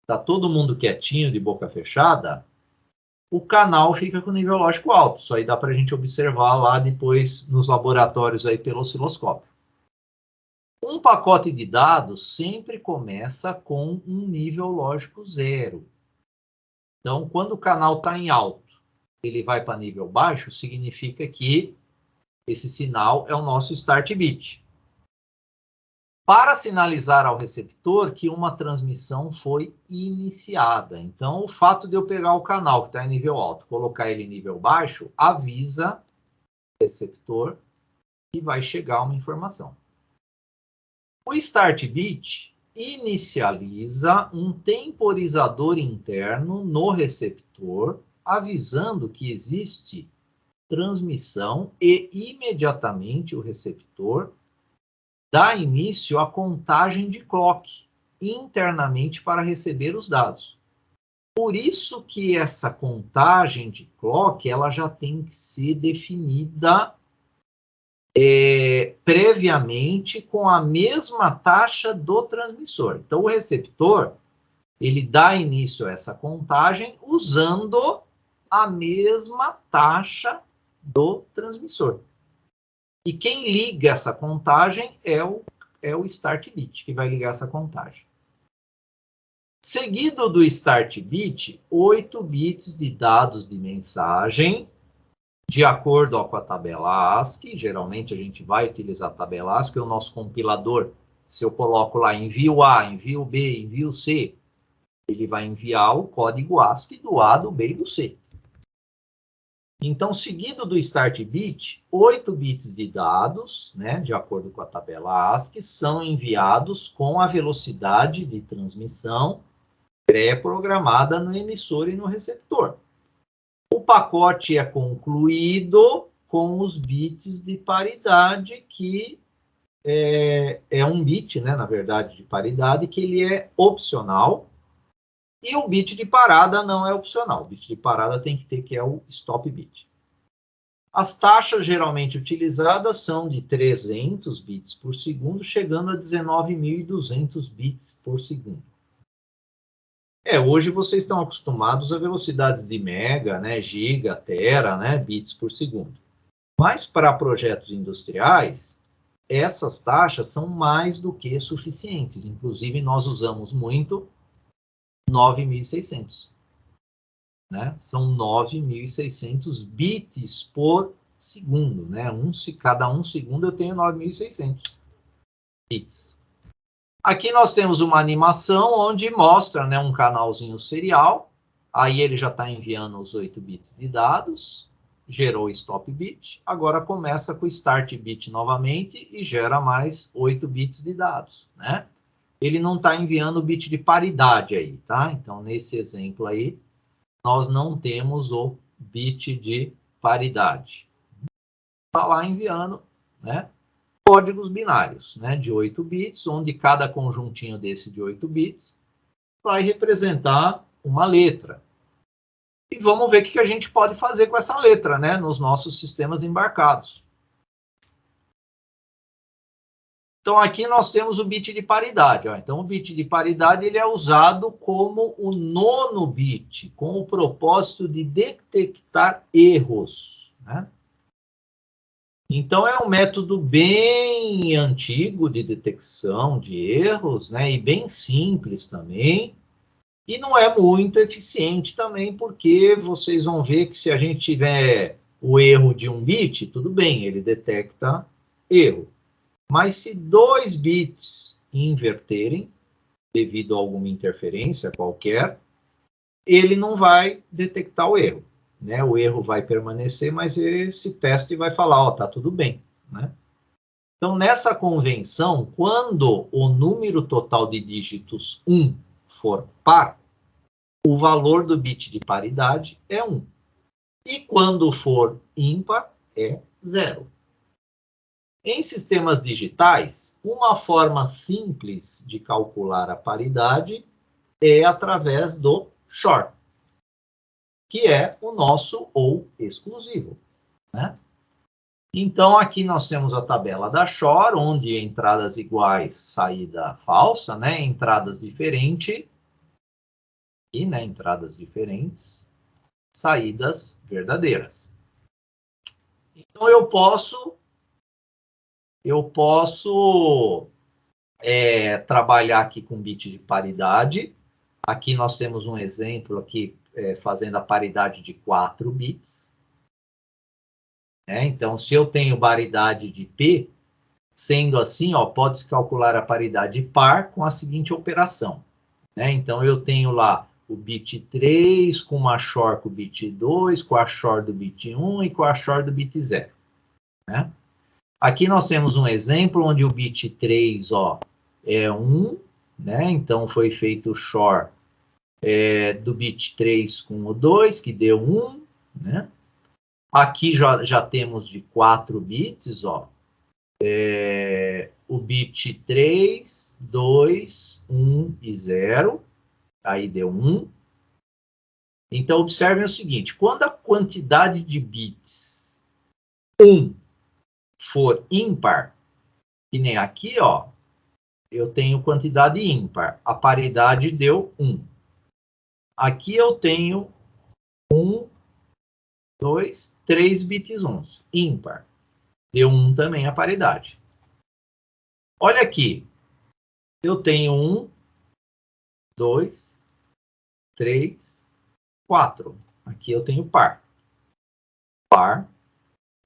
está todo mundo quietinho, de boca fechada, o canal fica com nível lógico alto. Isso aí dá para a gente observar lá depois nos laboratórios aí pelo osciloscópio. Um pacote de dados sempre começa com um nível lógico 0. Então, quando o canal está em alto, ele vai para nível baixo, significa que esse sinal é o nosso start bit. Para sinalizar ao receptor que uma transmissão foi iniciada. Então, o fato de eu pegar o canal que está em nível alto, colocar ele em nível baixo, avisa o receptor que vai chegar uma informação. O start bit inicializa um temporizador interno no receptor, avisando que existe transmissão e imediatamente o receptor dá início à contagem de clock internamente para receber os dados. Por isso que essa contagem de clock ela já tem que ser definida previamente com a mesma taxa do transmissor. Então, o receptor ele dá início a essa contagem usando a mesma taxa do transmissor. E quem liga essa contagem é o start bit, que vai ligar essa contagem. Seguido do start bit, 8 bits de dados de mensagem, de acordo com a tabela ASCII. Geralmente a gente vai utilizar a tabela ASCII, porque o nosso compilador, se eu coloco lá envio A, envio B, envio C, ele vai enviar o código ASCII do A, do B e do C. Então, seguido do start bit, 8 bits de dados, né, de acordo com a tabela ASCII, são enviados com a velocidade de transmissão pré-programada no emissor e no receptor. O pacote é concluído com os bits de paridade, que é um bit, né, na verdade, de paridade, que ele é opcional. E o bit de parada não é opcional. O bit de parada tem que ter, que é o stop bit. As taxas geralmente utilizadas são de 300 bits por segundo, chegando a 19.200 bits por segundo. Hoje vocês estão acostumados a velocidades de mega, né, giga, tera, né, bits por segundo. Mas para projetos industriais, essas taxas são mais do que suficientes. Inclusive, nós usamos muito 9.600. Né? São 9.600 bits por segundo. Né? Cada 1 segundo eu tenho 9.600 bits. Aqui nós temos uma animação onde mostra, né, um canalzinho serial. Aí ele já está enviando os 8 bits de dados. Gerou o stop bit. Agora começa com o start bit novamente e gera mais 8 bits de dados. Né? Ele não está enviando o bit de paridade aí, tá? Então, nesse exemplo aí, nós não temos o bit de paridade. Está lá enviando, né, códigos binários, né, de 8 bits, onde cada conjuntinho desse de 8 bits vai representar uma letra. E vamos ver o que a gente pode fazer com essa letra, né, nos nossos sistemas embarcados. Então, aqui nós temos o bit de paridade. Ó. Então, o bit de paridade ele é usado como o 9º bit, com o propósito de detectar erros. Né? Então, é um método bem antigo de detecção de erros, né? E bem simples também. E não é muito eficiente também, porque vocês vão ver que se a gente tiver o erro de 1 bit, tudo bem, ele detecta erro. Mas se 2 bits inverterem, devido a alguma interferência qualquer, ele não vai detectar o erro. Né? O erro vai permanecer, mas esse teste vai falar, ó, tá tudo bem. Né? Então, nessa convenção, quando o número total de dígitos 1 for par, o valor do bit de paridade é 1. E quando for ímpar, é 0. Em sistemas digitais, uma forma simples de calcular a paridade é através do short, que é o nosso ou exclusivo. Né? Então, aqui nós temos a tabela da Shor, onde entradas iguais, saída falsa, né? Entradas diferentes, e né, entradas diferentes, saídas verdadeiras. Então, eu posso trabalhar aqui com bit de paridade. Aqui nós temos um exemplo aqui fazendo a paridade de 4 bits. Então, se eu tenho paridade de P, sendo assim, pode-se calcular a paridade par com a seguinte operação. Então, eu tenho lá o bit 3 com uma Shor com o bit 2, com a Shor do bit 1 e com a Shor do bit 0. Aqui nós temos um exemplo onde o bit 3 é 1, então foi feito o Shor do bit 3 com o 2, que deu 1. Aqui já temos de 4 bits, o bit 3, 2, 1 e 0, aí deu 1. Então, observem o seguinte, quando a quantidade de bits 1 for ímpar, que nem aqui, eu tenho quantidade ímpar, a paridade deu 1. Aqui eu tenho 1, 2, 3 bits 1, ímpar. Deu 1 também a paridade. Olha aqui, eu tenho 1, 2, 3, 4. Aqui eu tenho par. Par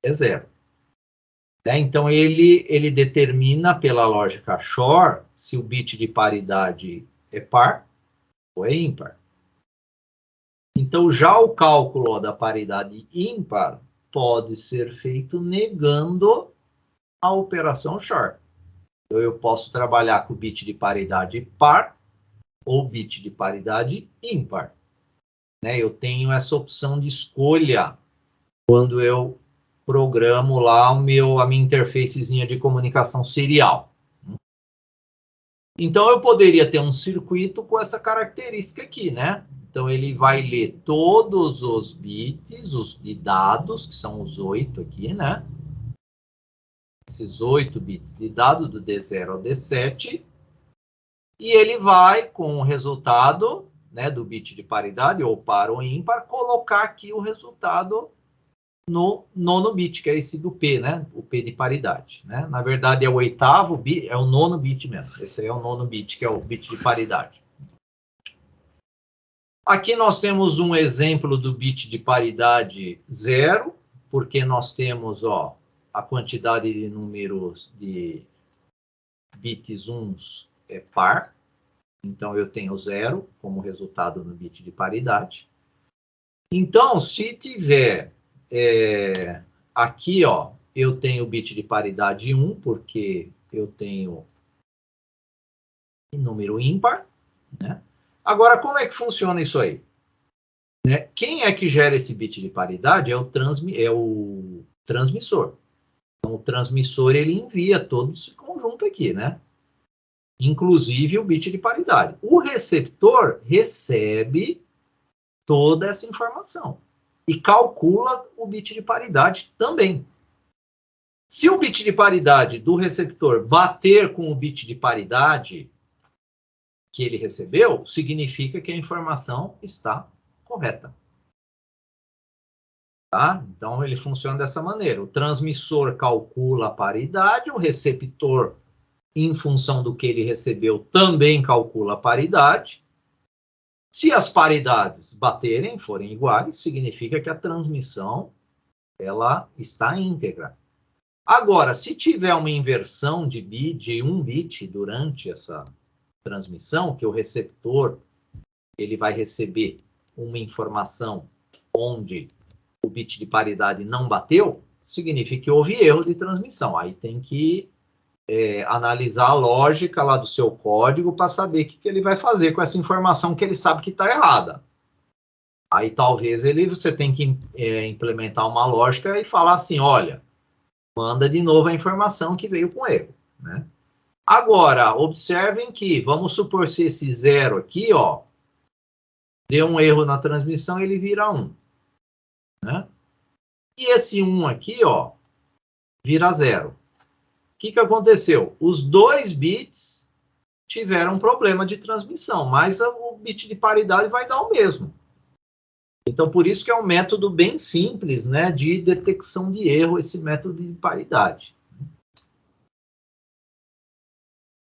é 0. Então, ele determina pela lógica Shor se o bit de paridade é par ou é ímpar. Então, já o cálculo da paridade ímpar pode ser feito negando a operação Shor. Então, eu posso trabalhar com o bit de paridade par ou bit de paridade ímpar. Eu tenho essa opção de escolha quando eu programo lá a minha interfacezinha de comunicação serial. Então, eu poderia ter um circuito com essa característica aqui, Então, ele vai ler todos os bits, os de dados, que são os 8 aqui, Esses 8 bits de dado, do D0 ao D7. E ele vai, com o resultado do bit de paridade, ou par ou ímpar, colocar aqui o resultado no 9º bit, que é esse do P, o P de paridade. Na verdade, é o 8º bit, é o 9º bit mesmo. Esse aí é o 9º bit, que é o bit de paridade. Aqui nós temos um exemplo do bit de paridade 0, porque nós temos a quantidade de números de bits 1 é par. Então, eu tenho 0 como resultado no bit de paridade. Então, se tiver aqui, eu tenho o bit de paridade 1, porque eu tenho número ímpar. Agora, como é que funciona isso aí? Quem é que gera esse bit de paridade é o transmissor. Então, o transmissor ele envia todo esse conjunto aqui, inclusive o bit de paridade. O receptor recebe toda essa informação e calcula o bit de paridade também. Se o bit de paridade do receptor bater com o bit de paridade que ele recebeu, significa que a informação está correta. Tá? Então, ele funciona dessa maneira. O transmissor calcula a paridade, o receptor, em função do que ele recebeu, também calcula a paridade. Se as paridades baterem, forem iguais, significa que a transmissão ela está íntegra. Agora, se tiver uma inversão de 1 bit durante essa transmissão, que o receptor ele vai receber uma informação onde o bit de paridade não bateu, significa que houve erro de transmissão. Aí tem que analisar a lógica lá do seu código para saber o que ele vai fazer com essa informação que ele sabe que está errada. Aí talvez você tem que implementar uma lógica e falar assim, olha, manda de novo a informação que veio com erro, né? Agora, observem que, vamos supor se esse 0 aqui, ó, deu um erro na transmissão, ele vira 1. Né? E esse 1 aqui, ó, vira 0. O que aconteceu? Os 2 bits tiveram um problema de transmissão, mas o bit de paridade vai dar o mesmo. Então, por isso que é um método bem simples, né, de detecção de erro, esse método de paridade.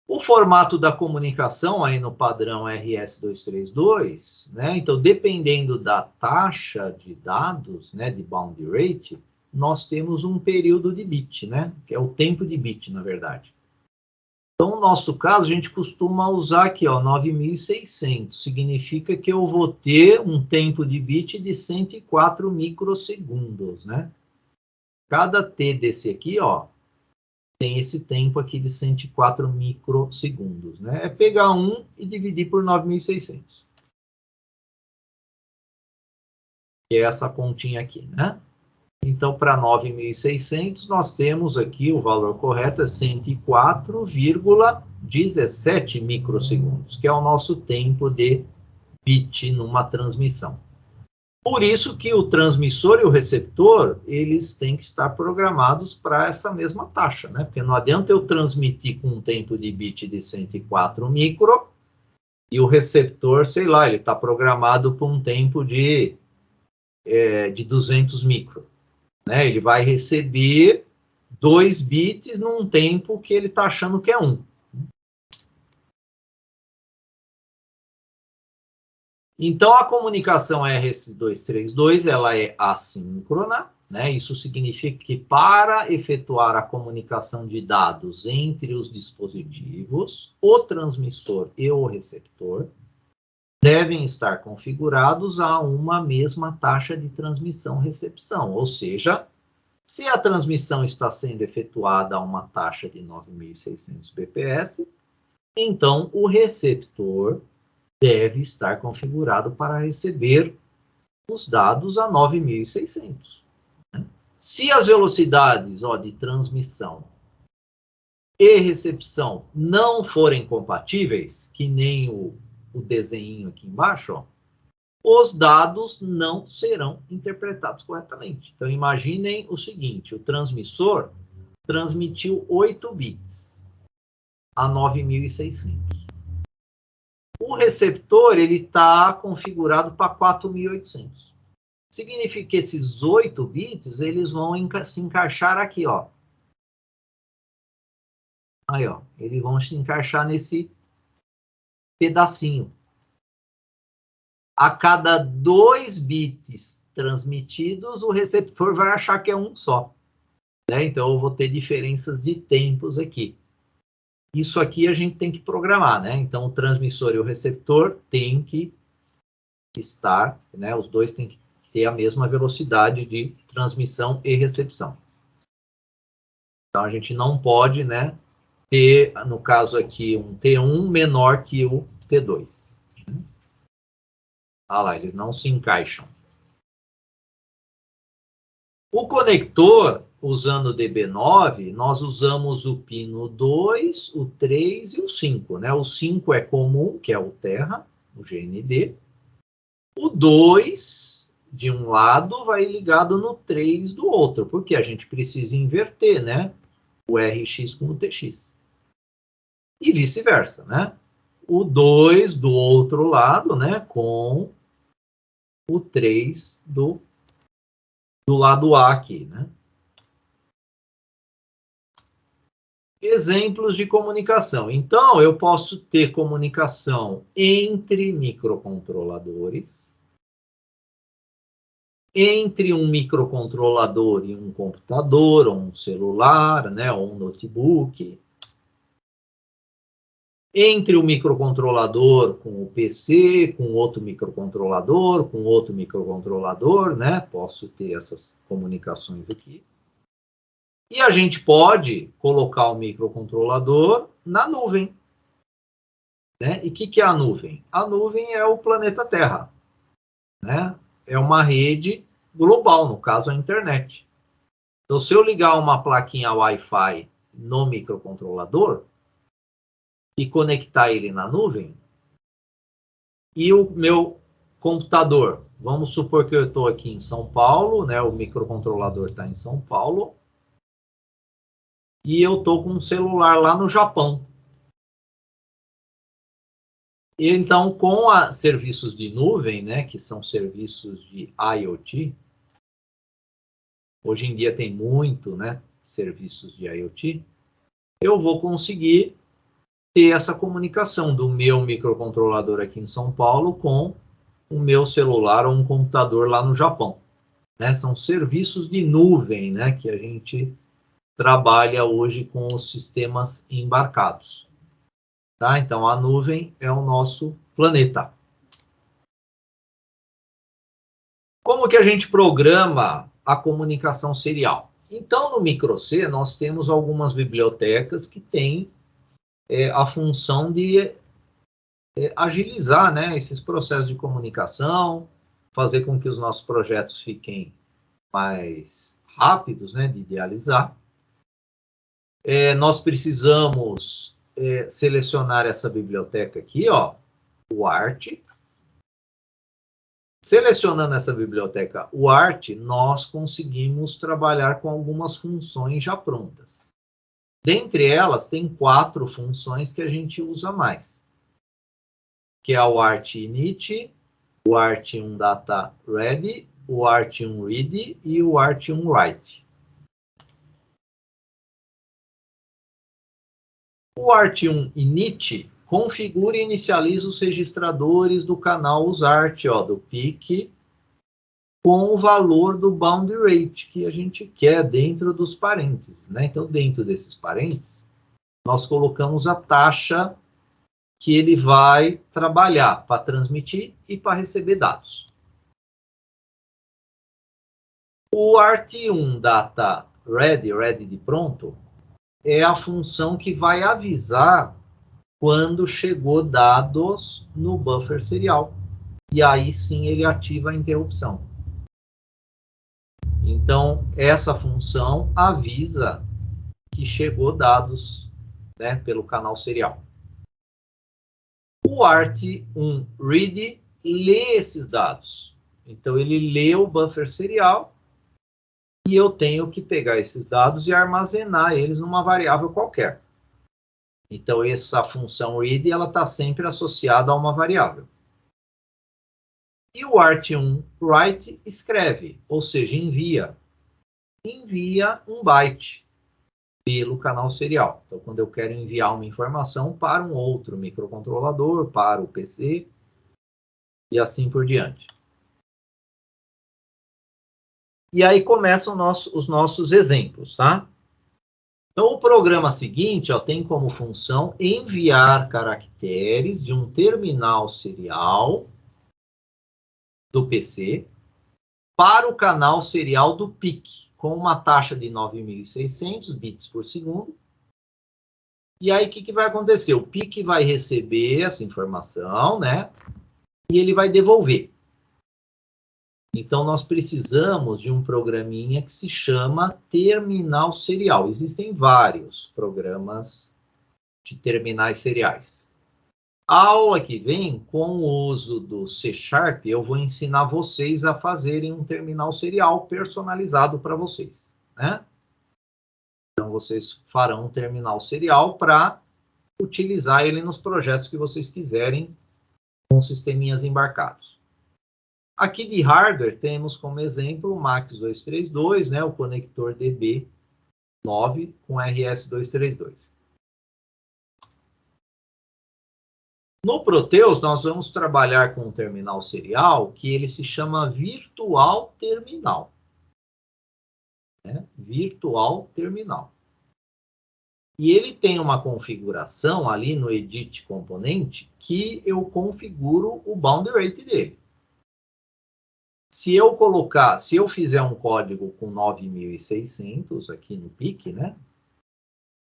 O formato da comunicação aí no padrão RS-232, né? Então, dependendo da taxa de dados, né, de bound rate, nós temos um período de bit, né? Que é o tempo de bit, na verdade. Então, no nosso caso, a gente costuma usar aqui, ó, 9600. Significa que eu vou ter um tempo de bit de 104 microsegundos, né? Cada T desse aqui, ó, tem esse tempo aqui de 104 microsegundos, né? É pegar 1 e dividir por 9.600. Que é essa continha aqui, né? Então, para 9.600, nós temos aqui, o valor correto é 104,17 microsegundos, que é o nosso tempo de bit numa transmissão. Por isso que o transmissor e o receptor, eles têm que estar programados para essa mesma taxa, né? Porque não adianta eu transmitir com um tempo de bit de 104 micro e o receptor, sei lá, ele está programado para um tempo de 200 micro. Né? Ele vai receber 2 bits num tempo que ele está achando que é 1. Então, a comunicação RS-232, ela é assíncrona, né? Isso significa que para efetuar a comunicação de dados entre os dispositivos, o transmissor e o receptor devem estar configurados a uma mesma taxa de transmissão-recepção, ou seja, se a transmissão está sendo efetuada a uma taxa de 9.600 bps, então o receptor deve estar configurado para receber os dados a 9.600. Se as velocidades de transmissão e recepção não forem compatíveis, que nem o desenho aqui embaixo, ó, os dados não serão interpretados corretamente. Então, imaginem o seguinte, o transmissor transmitiu 8 bits a 9.600. O receptor ele está configurado para 4.800. Significa que esses 8 bits eles vão se encaixar aqui, ó. Aí, ó, eles vão se encaixar nesse pedacinho. A cada 2 bits transmitidos, o receptor vai achar que é um só. Né? Então, eu vou ter diferenças de tempos aqui. Isso aqui a gente tem que programar, né? Então, o transmissor e o receptor têm que estar, né? Os dois têm que ter a mesma velocidade de transmissão e recepção. Então, a gente não pode, né, ter, no caso aqui, um T1 menor que o T2. Olha lá, eles não se encaixam. O conector, usando o DB9, nós usamos o pino 2, o 3 e o 5. Né? O 5 é comum, que é o Terra, o GND. O 2 de um lado vai ligado no 3 do outro, porque a gente precisa inverter, né? O RX com o TX. E vice-versa, né? O 2 do outro lado, né? Com o 3 do lado A aqui, né? Exemplos de comunicação. Então, eu posso ter comunicação entre microcontroladores, entre um microcontrolador e um computador, ou um celular, né, ou um notebook, entre o microcontrolador com o PC, com outro microcontrolador, né? Posso ter essas comunicações aqui. E a gente pode colocar o microcontrolador na nuvem. Né? E o que é a nuvem? A nuvem é o planeta Terra. Né? É uma rede global, no caso a internet. Então, se eu ligar uma plaquinha Wi-Fi no microcontrolador e conectar ele na nuvem, e o meu computador, vamos supor que eu estou aqui em São Paulo, né? O microcontrolador está em São Paulo, e eu estou com um celular lá no Japão. E então, com serviços de nuvem, né, que são serviços de IoT, hoje em dia tem muito, né, serviços de IoT, eu vou conseguir ter essa comunicação do meu microcontrolador aqui em São Paulo com o meu celular ou um computador lá no Japão. Né? São serviços de nuvem, né, que a gente trabalha hoje com os sistemas embarcados. Tá? Então, a nuvem é o nosso planeta. Como que a gente programa a comunicação serial? Então, no microC, nós temos algumas bibliotecas que têm a função de agilizar, né, esses processos de comunicação, fazer com que os nossos projetos fiquem mais rápidos, né, de idealizar. Nós precisamos selecionar essa biblioteca aqui, ó, o ART. Selecionando essa biblioteca, o ART, nós conseguimos trabalhar com algumas funções já prontas. Dentre elas, tem 4 funções que a gente usa mais, que é o ART init, o ART1 data ready, o ART1 read e o ART1 write. O ART1 init configura e inicializa os registradores do canal USART, ó, do PIC, com o valor do bound rate que a gente quer dentro dos parênteses. Né? Então, dentro desses parênteses, nós colocamos a taxa que ele vai trabalhar para transmitir e para receber dados. O ART1 data ready de pronto, é a função que vai avisar quando chegou dados no buffer serial. E aí sim ele ativa a interrupção. Então, essa função avisa que chegou dados, né, pelo canal serial. O ART1 read lê esses dados. Então, ele lê o buffer serial e eu tenho que pegar esses dados e armazenar eles numa variável qualquer. Então, essa função read está sempre associada a uma variável. E o ART1 write escreve, ou seja, envia um byte pelo canal serial. Então, quando eu quero enviar uma informação para um outro microcontrolador, para o PC, e assim por diante. E aí começam os nossos exemplos, tá? Então, o programa seguinte tem como função enviar caracteres de um terminal serial do PC para o canal serial do PIC, com uma taxa de 9.600 bits por segundo. E aí, o que vai acontecer? O PIC vai receber essa informação, né? E ele vai devolver. Então, nós precisamos de um programinha que se chama terminal serial. Existem vários programas de terminais seriais. A aula que vem, com o uso do C#, eu vou ensinar vocês a fazerem um terminal serial personalizado para vocês, né? Então, vocês farão um terminal serial para utilizar ele nos projetos que vocês quiserem com sisteminhas embarcados. Aqui de hardware, temos como exemplo o MAX232, né, o conector DB9 com RS232. No Proteus, nós vamos trabalhar com um terminal serial que ele se chama Virtual Terminal. Né? Virtual Terminal. E ele tem uma configuração ali no Edit Componente que eu configuro o bound rate dele. Se eu fizer um código com 9.600 aqui no PIC, né?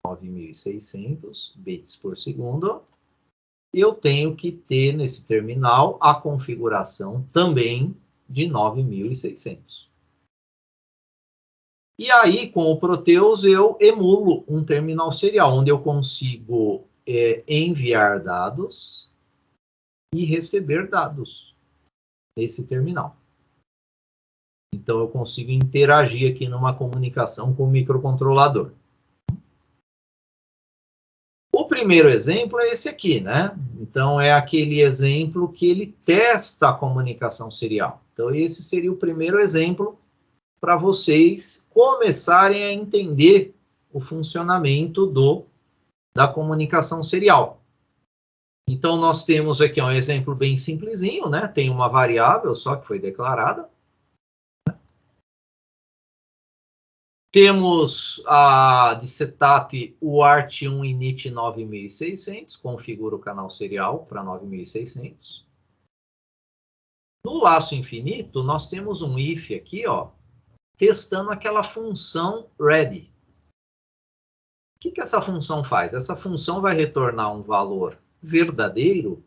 9.600 bits por segundo, eu tenho que ter nesse terminal a configuração também de 9.600. E aí, com o Proteus, eu emulo um terminal serial, onde eu consigo enviar dados e receber dados nesse terminal. Então, eu consigo interagir aqui numa comunicação com o microcontrolador. O primeiro exemplo é esse aqui, né? Então, é aquele exemplo que ele testa a comunicação serial. Então, esse seria o primeiro exemplo para vocês começarem a entender o funcionamento da comunicação serial. Então, nós temos aqui um exemplo bem simplesinho, né? Tem uma variável só que foi declarada. Temos de setup o ART1 init 9600, configura o canal serial para 9600. No laço infinito, nós temos um if aqui, ó, testando aquela função ready. O que essa função faz? Essa função vai retornar um valor verdadeiro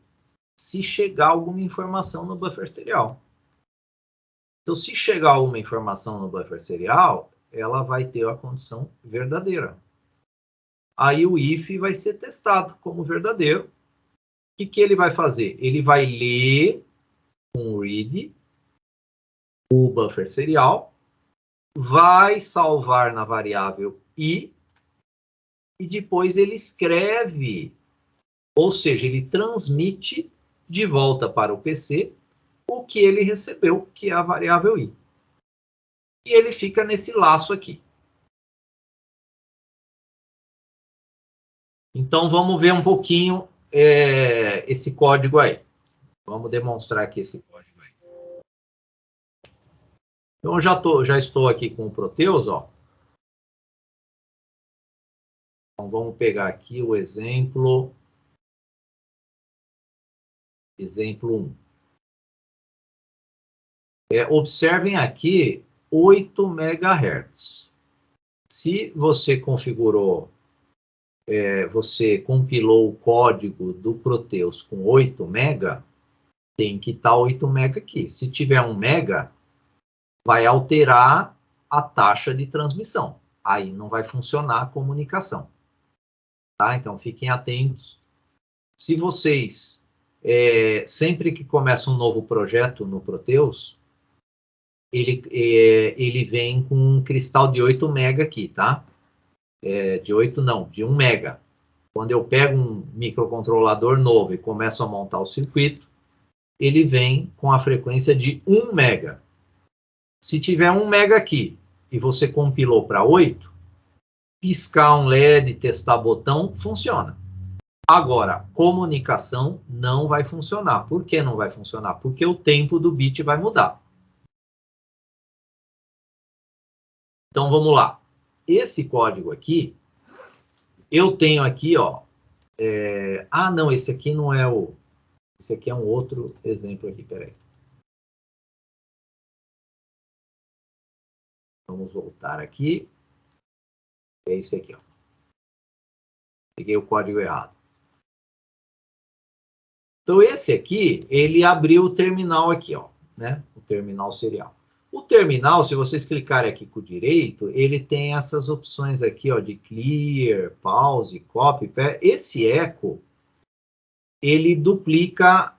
se chegar alguma informação no buffer serial. Então, se chegar alguma informação no buffer serial, ela vai ter a condição verdadeira. Aí o if vai ser testado como verdadeiro. O que ele vai fazer? Ele vai ler com read o buffer serial, vai salvar na variável i, e depois ele escreve, ou seja, ele transmite de volta para o PC o que ele recebeu, que é a variável i. E ele fica nesse laço aqui. Então, vamos ver um pouquinho esse código aí. Vamos demonstrar aqui esse código aí. Então, eu já estou aqui com o Proteus, ó. Então, vamos pegar aqui o exemplo 1. Observem aqui 8 MHz. Se você configurou, você compilou o código do Proteus com 8 MB, tem que estar 8 MB aqui. Se tiver 1 MB, vai alterar a taxa de transmissão. Aí não vai funcionar a comunicação. Tá? Então, fiquem atentos. Se vocês, sempre que começa um novo projeto no Proteus, ele vem com um cristal de 8 MB aqui, tá? De 8 não, de 1 MB. Quando eu pego um microcontrolador novo e começo a montar o circuito, ele vem com a frequência de 1 MB. Se tiver 1 MB aqui e você compilou para 8, piscar um LED, testar botão, funciona. Agora, comunicação não vai funcionar. Por que não vai funcionar? Porque o tempo do bit vai mudar. Então, vamos lá. Esse código aqui, eu tenho aqui, ó... não, esse aqui não é o... Esse aqui é um outro exemplo aqui, peraí. Vamos voltar aqui. É esse aqui, ó. Peguei o código errado. Então, esse aqui, ele abriu o terminal aqui, ó, né? O terminal serial. O terminal, se vocês clicarem aqui com o direito, ele tem essas opções aqui, ó, de clear, pause, copy, paste. Esse echo ele duplica,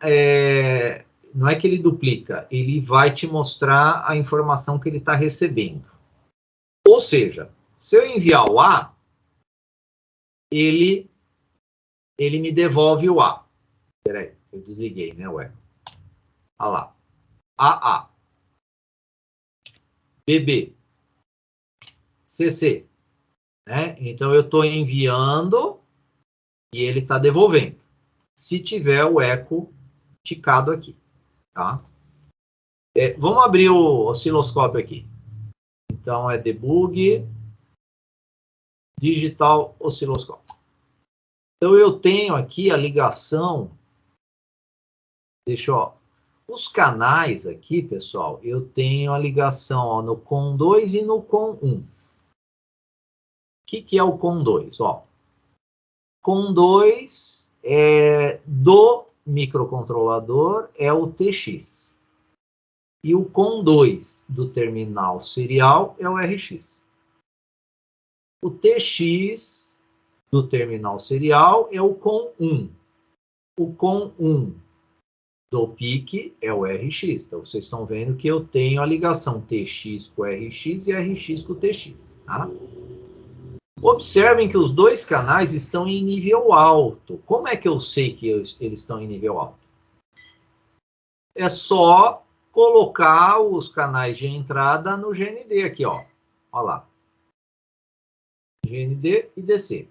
não é que ele duplica, ele vai te mostrar a informação que ele está recebendo. Ou seja, se eu enviar o A, ele me devolve o A. Espera aí, eu desliguei, né, ué? Olha lá. AA. BB. CC. Né? Então, eu estou enviando e ele está devolvendo. Se tiver o eco ticado aqui. Tá? Vamos abrir o osciloscópio aqui. Então, é debug digital osciloscópio. Então, eu tenho aqui a ligação. Deixa eu... Os canais aqui, pessoal, eu tenho a ligação ó, no COM 2 e no COM 1. O que é o COM 2? Ó, COM 2 do microcontrolador é o TX. E o COM 2 do terminal serial é o RX. O TX do terminal serial é o COM 1. O COM 1 do PIC é o RX. Então, vocês estão vendo que eu tenho a ligação TX com RX e RX com TX. Tá? Observem que os dois canais estão em nível alto. Como é que eu sei que eles estão em nível alto? É só colocar os canais de entrada no GND aqui, ó. Olha lá. GND e DC.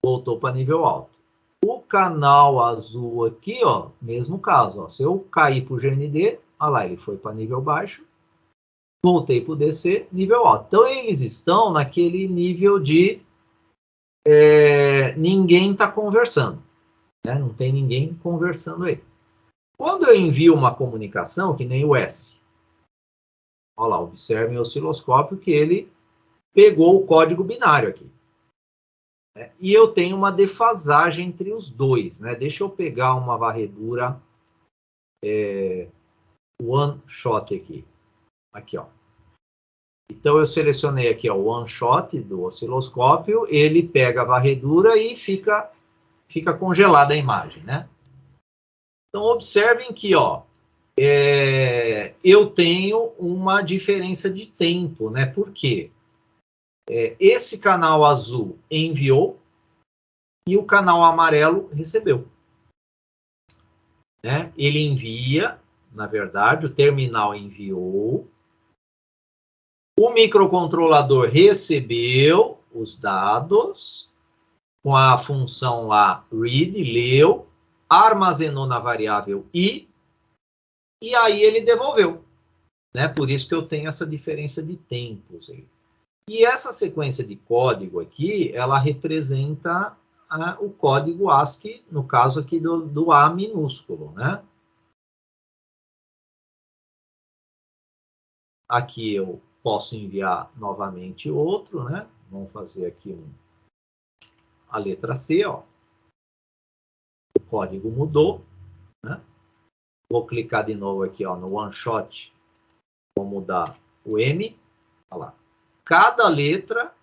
Voltou para nível alto. O canal azul aqui, ó, mesmo caso. Ó, se eu cair para o GND, olha lá, ele foi para nível baixo. Voltei para o DC, nível alto. Então, eles estão naquele nível de ninguém está conversando. Né? Não tem ninguém conversando aí. Quando eu envio uma comunicação, que nem o S, olha lá, observem o osciloscópio que ele pegou o código binário aqui. Né? E eu tenho uma defasagem entre os dois. Né? Deixa eu pegar uma varredura one shot aqui. Aqui, ó. Então, eu selecionei aqui ó, o one shot do osciloscópio, ele pega a varredura e fica congelada a imagem, né? Então, observem que, ó, eu tenho uma diferença de tempo, né? Por quê? Esse canal azul enviou e o canal amarelo recebeu. Né? Ele envia, na verdade, o terminal enviou, o microcontrolador recebeu os dados com a função lá read, leu, armazenou na variável i, e aí ele devolveu. Né? Por isso que eu tenho essa diferença de tempos aí. E essa sequência de código aqui, ela representa o código ASCII, no caso aqui do A minúsculo, né? Aqui eu posso enviar novamente outro, né? Vamos fazer aqui a letra C, ó. O código mudou, né? Vou clicar de novo aqui, ó, no one shot. Vou mudar o M. Olha lá. Cada letra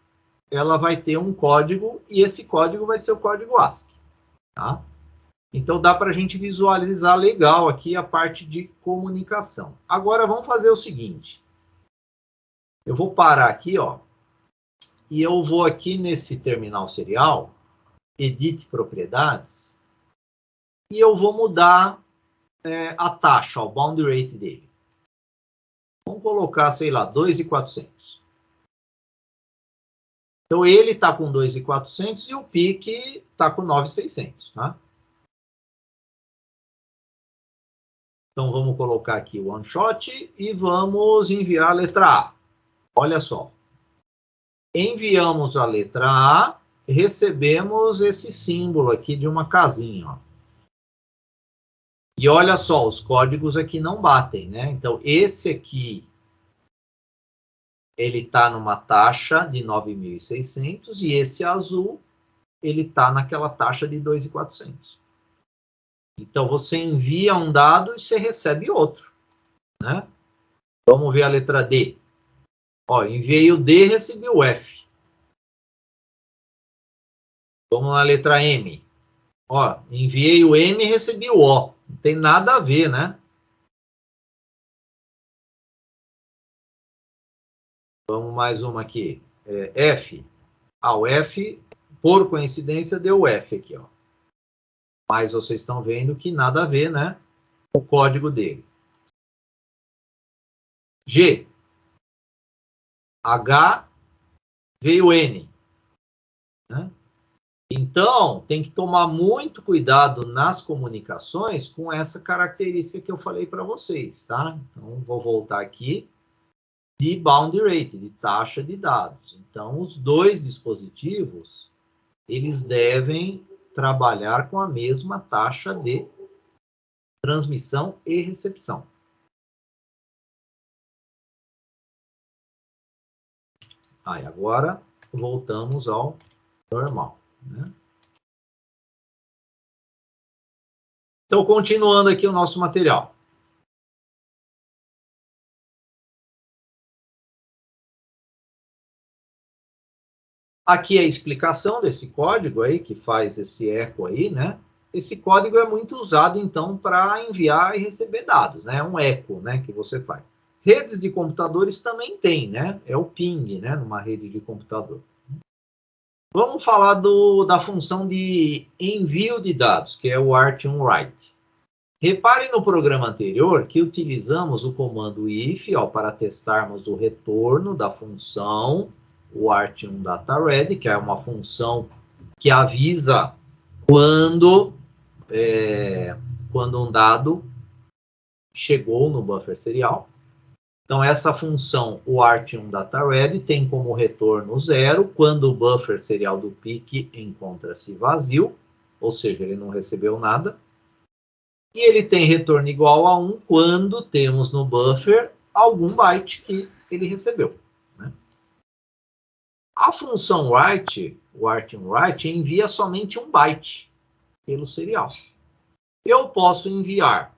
ela vai ter um código e esse código vai ser o código ASCII. Tá? Então, dá para a gente visualizar legal aqui a parte de comunicação. Agora, vamos fazer o seguinte. Eu vou parar aqui, ó, e eu vou aqui nesse terminal serial, Edit Propriedades, e eu vou mudar a taxa, ó, o bound rate dele. Vamos colocar, sei lá, 2.400. Então, ele está com 2.400 e o PIC está com 9.600, tá? Então, vamos colocar aqui o one shot e vamos enviar a letra A. Olha só. Enviamos a letra A, recebemos esse símbolo aqui de uma casinha. Ó. E olha só, os códigos aqui não batem, né? Então, esse aqui, ele está numa taxa de 9.600 e esse azul, ele está naquela taxa de 2.400. Então, você envia um dado e você recebe outro, né? Vamos ver a letra D. Ó, enviei o D e recebi o F. Vamos na letra M. Ó, enviei o M e recebi o O. Não tem nada a ver, né? Vamos mais uma aqui. F. O F, por coincidência, deu o F aqui, ó. Mas vocês estão vendo que nada a ver, né? O código dele. G. H, veio N. Né? Então, tem que tomar muito cuidado nas comunicações com essa característica que eu falei para vocês, tá? Então, vou voltar aqui de bound rate, de taxa de dados. Então, os dois dispositivos, eles devem trabalhar com a mesma taxa de transmissão e recepção. Aí, agora, voltamos ao normal, né? Então, continuando aqui o nosso material. Aqui é a explicação desse código aí, que faz esse eco aí, né? Esse código é muito usado, então, para enviar e receber dados, né? É um eco, né, que você faz. Redes de computadores também tem, né? É o ping, né, numa rede de computador. Vamos falar da função de envio de dados, que é o ART1WRITE. Repare no programa anterior que utilizamos o comando if para testarmos o retorno da função, o ART1DataReady, que é uma função que avisa quando um dado chegou no buffer serial. Então, essa função, o ART1DataReady, tem como retorno 0 quando o buffer serial do PIC encontra-se vazio, ou seja, ele não recebeu nada. E ele tem retorno igual a 1 quando temos no buffer algum byte que ele recebeu. Né? A função write, o ART1WRITE, envia somente um byte pelo serial. Eu posso enviar,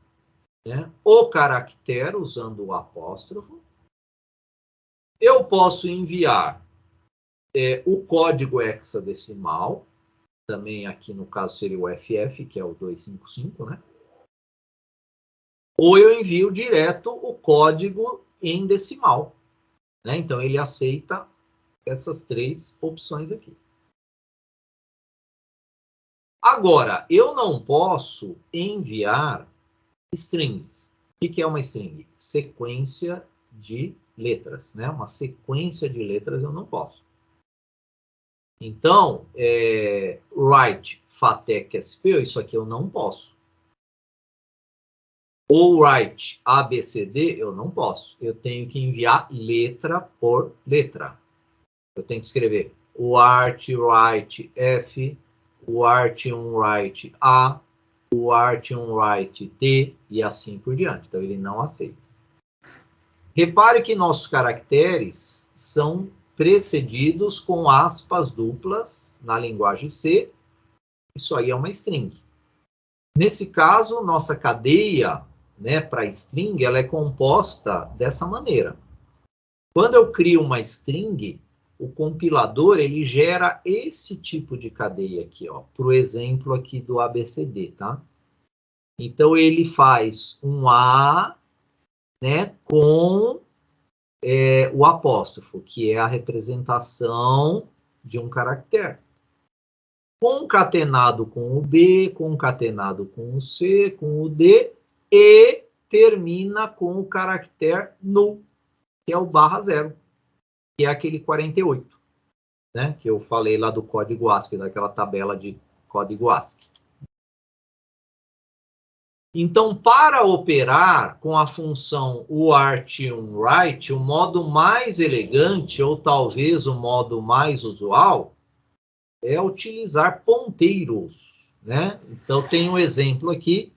né, o caractere usando o apóstrofo. Eu posso enviar o código hexadecimal, também aqui no caso seria o FF, que é o 255, né? Ou eu envio direto o código em decimal. Né? Então, ele aceita essas três opções aqui. Agora, eu não posso enviar string. O que é uma string? Sequência de letras. Né? Uma sequência de letras eu não posso. Então, write fatec sp, isso aqui eu não posso. Ou write abcd, eu não posso. Eu tenho que enviar letra por letra. Eu tenho que escrever o ART1WRITE F, o ART1WRITE A, o ART1WRITE T e assim por diante. Então, ele não aceita. Repare que nossos caracteres são precedidos com aspas duplas na linguagem C. Isso aí é uma string. Nesse caso, nossa cadeia, né, para string, ela é composta dessa maneira. Quando eu crio uma string, o compilador ele gera esse tipo de cadeia aqui, ó, para o exemplo aqui do ABCD, tá? Então, ele faz um A, né, com o apóstrofo, que é a representação de um caractere. Concatenado com o B, concatenado com o C, com o D, e termina com o caractere null, que é o /0, que é aquele 48, né? Que eu falei lá do código ASCII, daquela tabela de código ASCII. Então, para operar com a função UART1WRITE, o modo mais elegante, ou talvez o modo mais usual, é utilizar ponteiros, né? Então, tem um exemplo aqui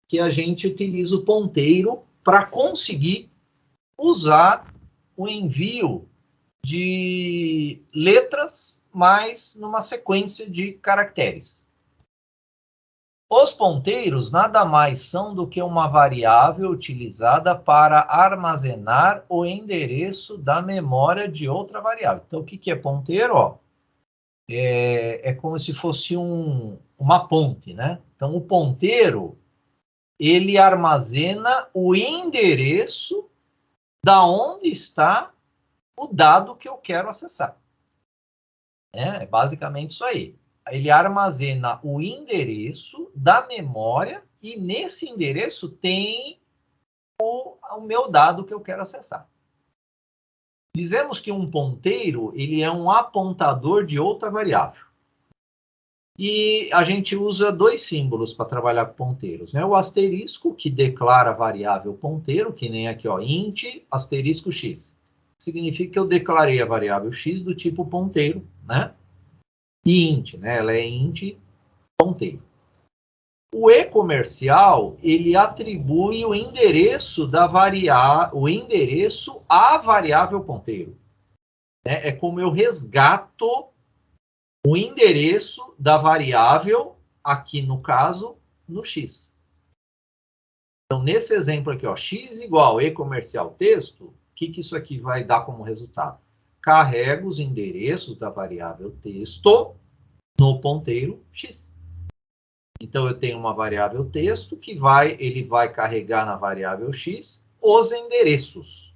que a gente utiliza o ponteiro para conseguir usar o envio de letras, mas numa sequência de caracteres. Os ponteiros nada mais são do que uma variável utilizada para armazenar o endereço da memória de outra variável. Então, o que é ponteiro? Ó, é como se fosse um uma ponte, né? Então, o ponteiro, ele armazena o endereço da onde está o dado que eu quero acessar. É basicamente isso aí. Ele armazena o endereço da memória e nesse endereço tem o meu dado que eu quero acessar. Dizemos que um ponteiro, ele é um apontador de outra variável. E a gente usa dois símbolos para trabalhar com ponteiros, né? O asterisco, que declara a variável ponteiro, que nem aqui, ó, int asterisco x. Significa que eu declarei a variável x do tipo ponteiro, né? E int, né? Ela é int ponteiro. O e-comercial, ele atribui o endereço o endereço à variável ponteiro. É como eu resgato o endereço da variável, aqui no caso, no x. Então, nesse exemplo aqui, ó, x igual e-comercial texto, o que isso aqui vai dar como resultado? Carrega os endereços da variável texto no ponteiro x. Então, eu tenho uma variável texto que ele vai carregar na variável x os endereços.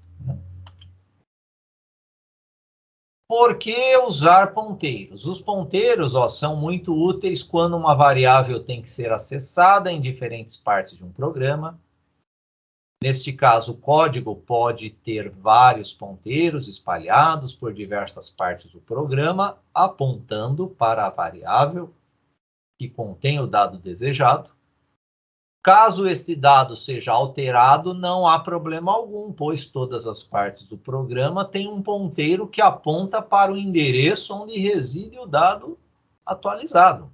Por que usar ponteiros? Os ponteiros, ó, são muito úteis quando uma variável tem que ser acessada em diferentes partes de um programa. Neste caso, o código pode ter vários ponteiros espalhados por diversas partes do programa, apontando para a variável que contém o dado desejado. Caso este dado seja alterado, não há problema algum, pois todas as partes do programa têm um ponteiro que aponta para o endereço onde reside o dado atualizado.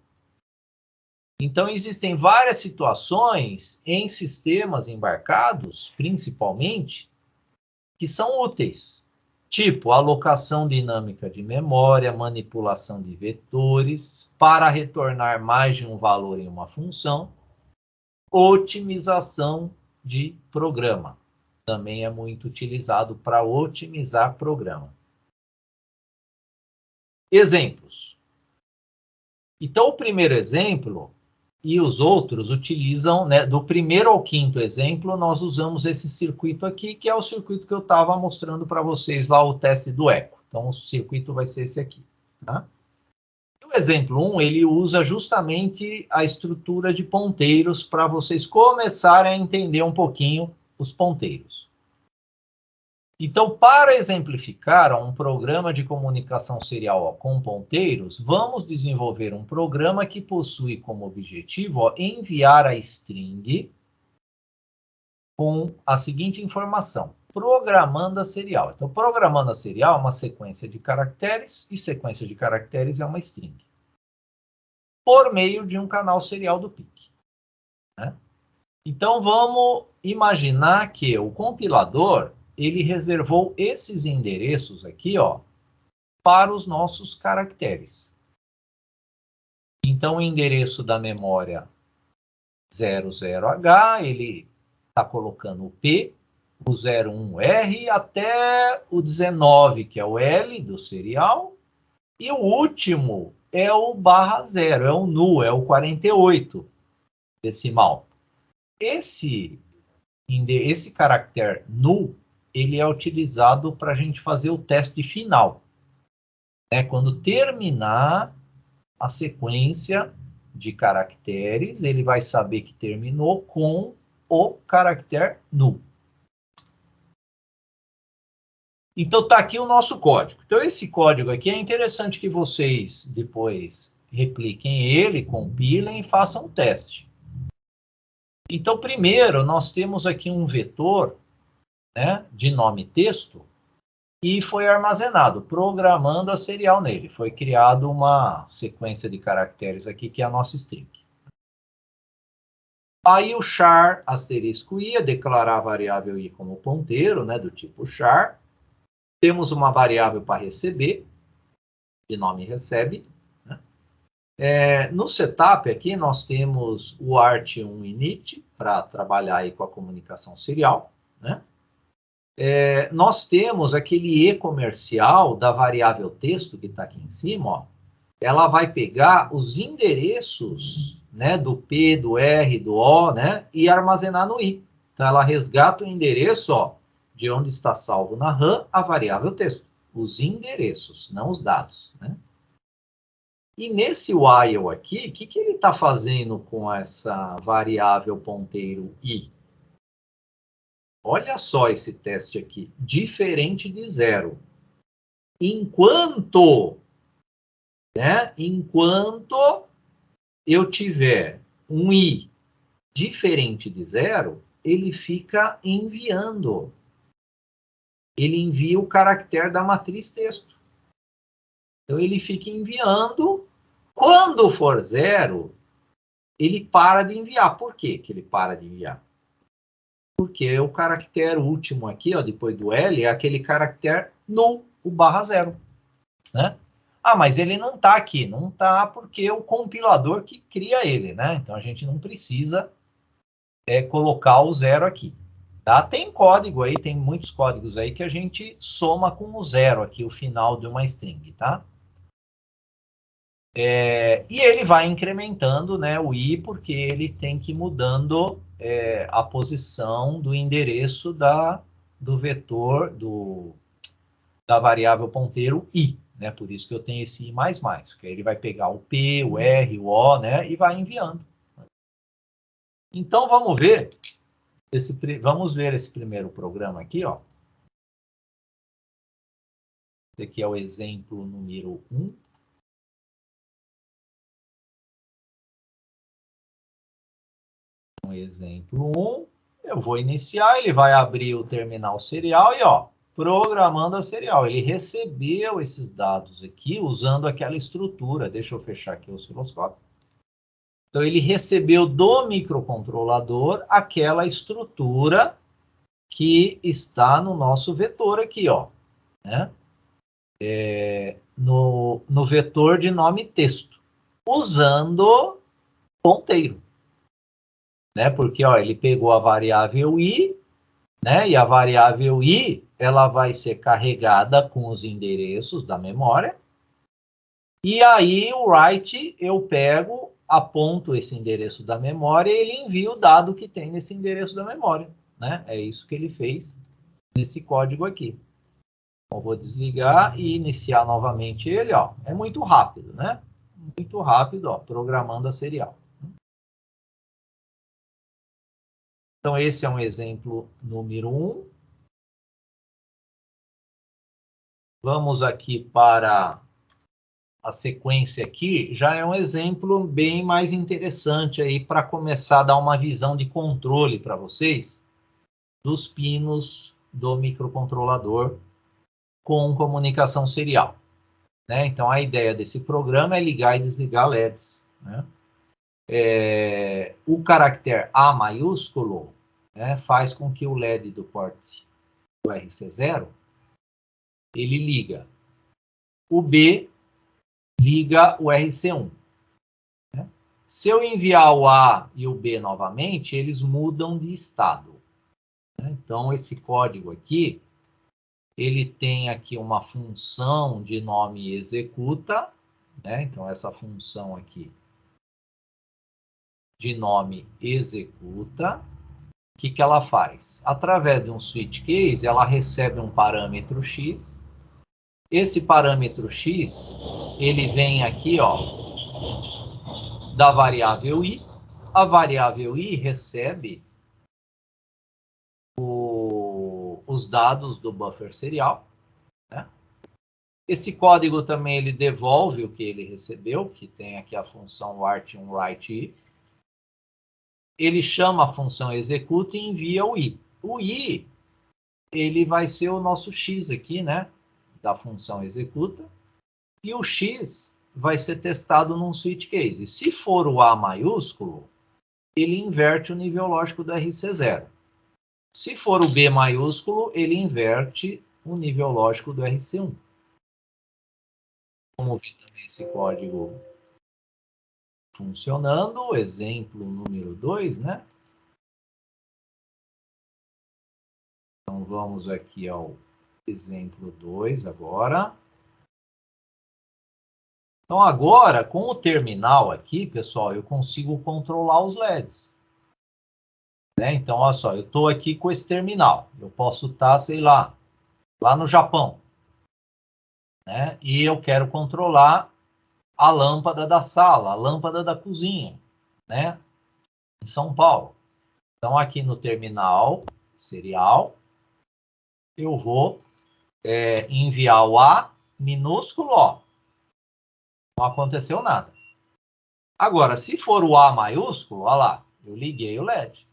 Então, existem várias situações em sistemas embarcados, principalmente, que são úteis. Tipo, alocação dinâmica de memória, manipulação de vetores, para retornar mais de um valor em uma função, otimização de programa. Também é muito utilizado para otimizar programa. Exemplos. Então, o primeiro exemplo e os outros utilizam, né, do primeiro ao quinto exemplo, nós usamos esse circuito aqui, que é o circuito que eu estava mostrando para vocês lá, o teste do eco. Então, o circuito vai ser esse aqui. Tá? O exemplo 1, ele usa justamente a estrutura de ponteiros para vocês começarem a entender um pouquinho os ponteiros. Então, para exemplificar um programa de comunicação serial com ponteiros, vamos desenvolver um programa que possui como objetivo enviar a string com a seguinte informação: programando a serial. Então, programando a serial é uma sequência de caracteres, e sequência de caracteres é uma string, por meio de um canal serial do PIC. Né? Então, vamos imaginar que o compilador ele reservou esses endereços aqui, ó, para os nossos caracteres. Então, o endereço da memória 00H, ele está colocando o P, o 01R até o 19, que é o L do serial, e o último é o /0, é o null, é o 48 decimal. Esse caractere null, ele é utilizado para a gente fazer o teste final. Quando terminar a sequência de caracteres, ele vai saber que terminou com o caractere null. Então, está aqui o nosso código. Então, esse código aqui é interessante que vocês depois repliquem ele, compilem e façam um teste. Então, primeiro, nós temos aqui um vetor, né, de nome texto, e foi armazenado, programando a serial nele. Foi criado uma sequência de caracteres aqui, que é a nossa string. Aí o char asterisco ia declarar a variável i como ponteiro, né, do tipo char. Temos uma variável para receber, de nome recebe. Né? No setup aqui, nós temos o art1 init, para trabalhar aí com a comunicação serial. Né? Nós temos aquele e-comercial da variável texto, que está aqui em cima, ó, ela vai pegar os endereços, né, do P, do R, do O, né, e armazenar no I. Então, ela resgata o endereço, ó, de onde está salvo na RAM a variável texto. Os endereços, não os dados, né? E nesse while aqui, o que ele está fazendo com essa variável ponteiro I? Olha só esse teste aqui. Diferente de zero. Enquanto eu tiver um I diferente de zero, ele fica enviando. Ele envia o caractere da matriz texto. Então, ele fica enviando. Quando for zero, ele para de enviar. Por quê que ele para de enviar? Porque o caractere último aqui, ó, depois do L, é aquele caractere null, o barra zero. Né? Ah, mas ele não está aqui. Não está porque é o compilador que cria ele. Né? Então, a gente não precisa colocar o zero aqui. Tá? Tem código aí, tem muitos códigos aí que a gente soma com o zero aqui, o final de uma string, tá? E ele vai incrementando, né, o i, porque ele tem que ir mudando a posição do endereço do vetor, da variável ponteiro i, né? Por isso que eu tenho esse i++, que aí ele vai pegar o p, o r, o o, né, e vai enviando. Então, vamos ver esse primeiro programa aqui, ó. Esse aqui é o exemplo número 1. Exemplo 1, eu vou iniciar, ele vai abrir o terminal serial e, ó, programando a serial. Ele recebeu esses dados aqui usando aquela estrutura. Deixa eu fechar aqui o osciloscópio. Então, ele recebeu do microcontrolador aquela estrutura que está no nosso vetor aqui, ó, né? No vetor de nome texto, usando ponteiro. Né? Porque ó, ele pegou a variável i, né? E a variável i ela vai ser carregada com os endereços da memória. E aí o write eu pego, aponto esse endereço da memória e ele envia o dado que tem nesse endereço da memória. Né? É isso que ele fez nesse código aqui. Então, vou desligar e iniciar novamente ele. Ó. É muito rápido, né? Muito rápido, ó, programando a serial. Então, esse é um exemplo número 1. Vamos aqui para a sequência aqui. Já é um exemplo bem mais interessante aí para começar a dar uma visão de controle para vocês dos pinos do microcontrolador com comunicação serial. Né? Então, a ideia desse programa é ligar e desligar LEDs. Né? O caractere A maiúsculo, né, faz com que o LED do porte do RC0 ele liga. O B liga o RC1. Né? Se eu enviar o A e o B novamente, eles mudam de estado. Né? Então, esse código aqui, ele tem aqui uma função de nome executa. Né? Então, essa função aqui de nome executa. O que ela faz? Através de um switch case, ela recebe um parâmetro x. Esse parâmetro x, ele vem aqui, ó, da variável i. A variável i recebe os dados do buffer serial. Né? Esse código também ele devolve o que ele recebeu, que tem aqui a função write1, write-i. Ele chama a função executa e envia o i. O i, ele vai ser o nosso x aqui, né? Da função executa. E o x vai ser testado num switch case. Se for o A maiúsculo, ele inverte o nível lógico do RC0. Se for o B maiúsculo, ele inverte o nível lógico do RC1. Vamos ver também esse código funcionando. Exemplo número 2, né? Então, vamos aqui ao exemplo 2 agora. Então, agora, com o terminal aqui, pessoal, eu consigo controlar os LEDs. Né? Então, olha só, eu estou aqui com esse terminal. Eu posso estar, sei lá no Japão. Né? E eu quero controlar a lâmpada da sala, a lâmpada da cozinha, né? Em São Paulo. Então, aqui no terminal serial, eu vou enviar o A minúsculo, ó. Não aconteceu nada. Agora, se for o A maiúsculo, olha lá, eu liguei o LED.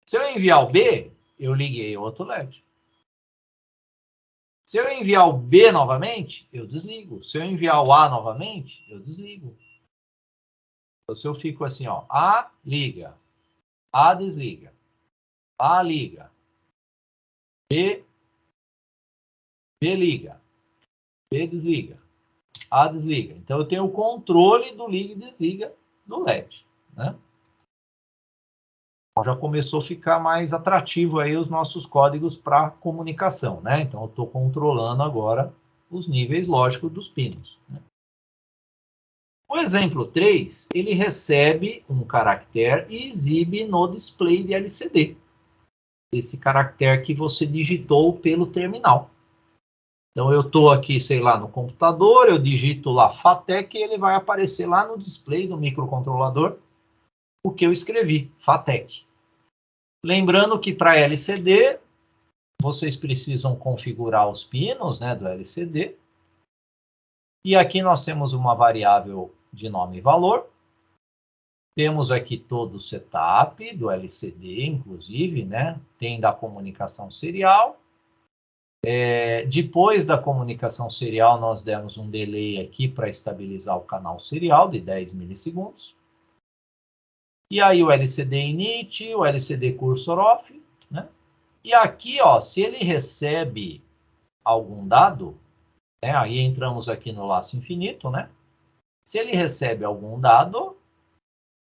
Se eu enviar o B, eu liguei outro LED. Se eu enviar o B novamente, eu desligo. Se eu enviar o A novamente, eu desligo. Então, se eu fico assim, ó, A liga, A desliga, A liga, B liga, B desliga, A desliga. Então, eu tenho o controle do liga e desliga do LED, né? Então, já começou a ficar mais atrativo aí os nossos códigos para comunicação, né? Então, eu estou controlando agora os níveis lógicos dos pinos, né? O exemplo 3, ele recebe um caractere e exibe no display de LCD. Esse caractere que você digitou pelo terminal. Então, eu estou aqui, sei lá, no computador, eu digito lá FATEC e ele vai aparecer lá no display do microcontrolador o que eu escrevi, FATEC. Lembrando que para LCD, vocês precisam configurar os pinos, né, do LCD. E aqui nós temos uma variável de nome e valor. Temos aqui todo o setup do LCD, inclusive, né? Tem da comunicação serial. Depois da comunicação serial, nós demos um delay aqui para estabilizar o canal serial de 10 milissegundos. E aí o LCD init, o LCD cursor off, né? E aqui, ó, se ele recebe algum dado, né? Aí entramos aqui no laço infinito, né? Se ele recebe algum dado,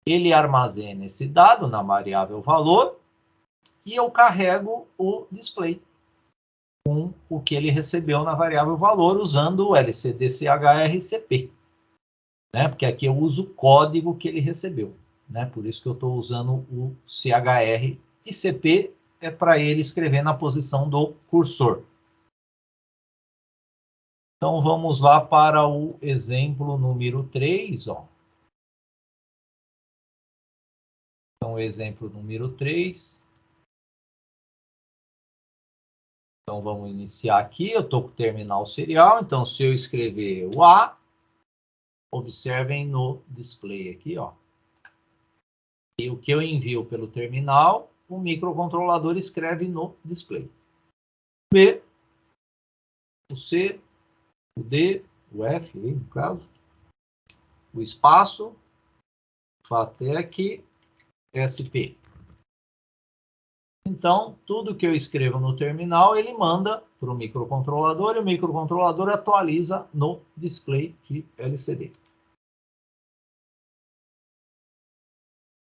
ele armazena esse dado na variável valor e eu carrego o display com o que ele recebeu na variável valor usando o LCD-CHR-CP. Né? Porque aqui eu uso o código que ele recebeu. Né? Por isso que eu estou usando o CHR e CP é para ele escrever na posição do cursor. Então vamos lá para o exemplo número 3. Ó. Então, o exemplo número 3. Então, vamos iniciar aqui. Eu estou com o terminal serial. Então, se eu escrever o A, observem no display aqui, ó. E o que eu envio pelo terminal, o microcontrolador escreve no display. B, o C, o D, o F, no caso, o espaço, FATEC, SP. Então, tudo que eu escrevo no terminal, ele manda para o microcontrolador e o microcontrolador atualiza no display de LCD.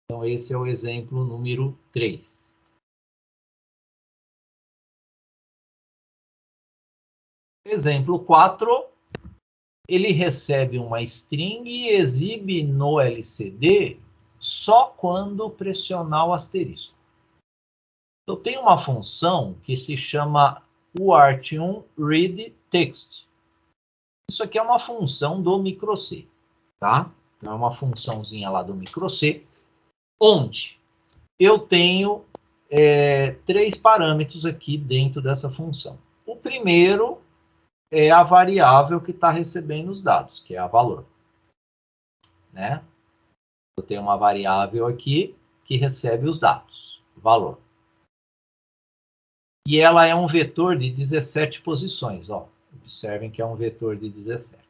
Então, esse é o exemplo número 3. Exemplo 4, ele recebe uma string e exibe no LCD só quando pressionar o asterisco. Eu tenho uma função que se chama uart1readText. Isso aqui é uma função do microC, tá? Então, é uma funçãozinha lá do microC, onde eu tenho 3 parâmetros aqui dentro dessa função. O primeiro é a variável que está recebendo os dados, que é a valor. Né? Eu tenho uma variável aqui que recebe os dados, valor. E ela é um vetor de 17 posições. Ó. Observem que é um vetor de 17.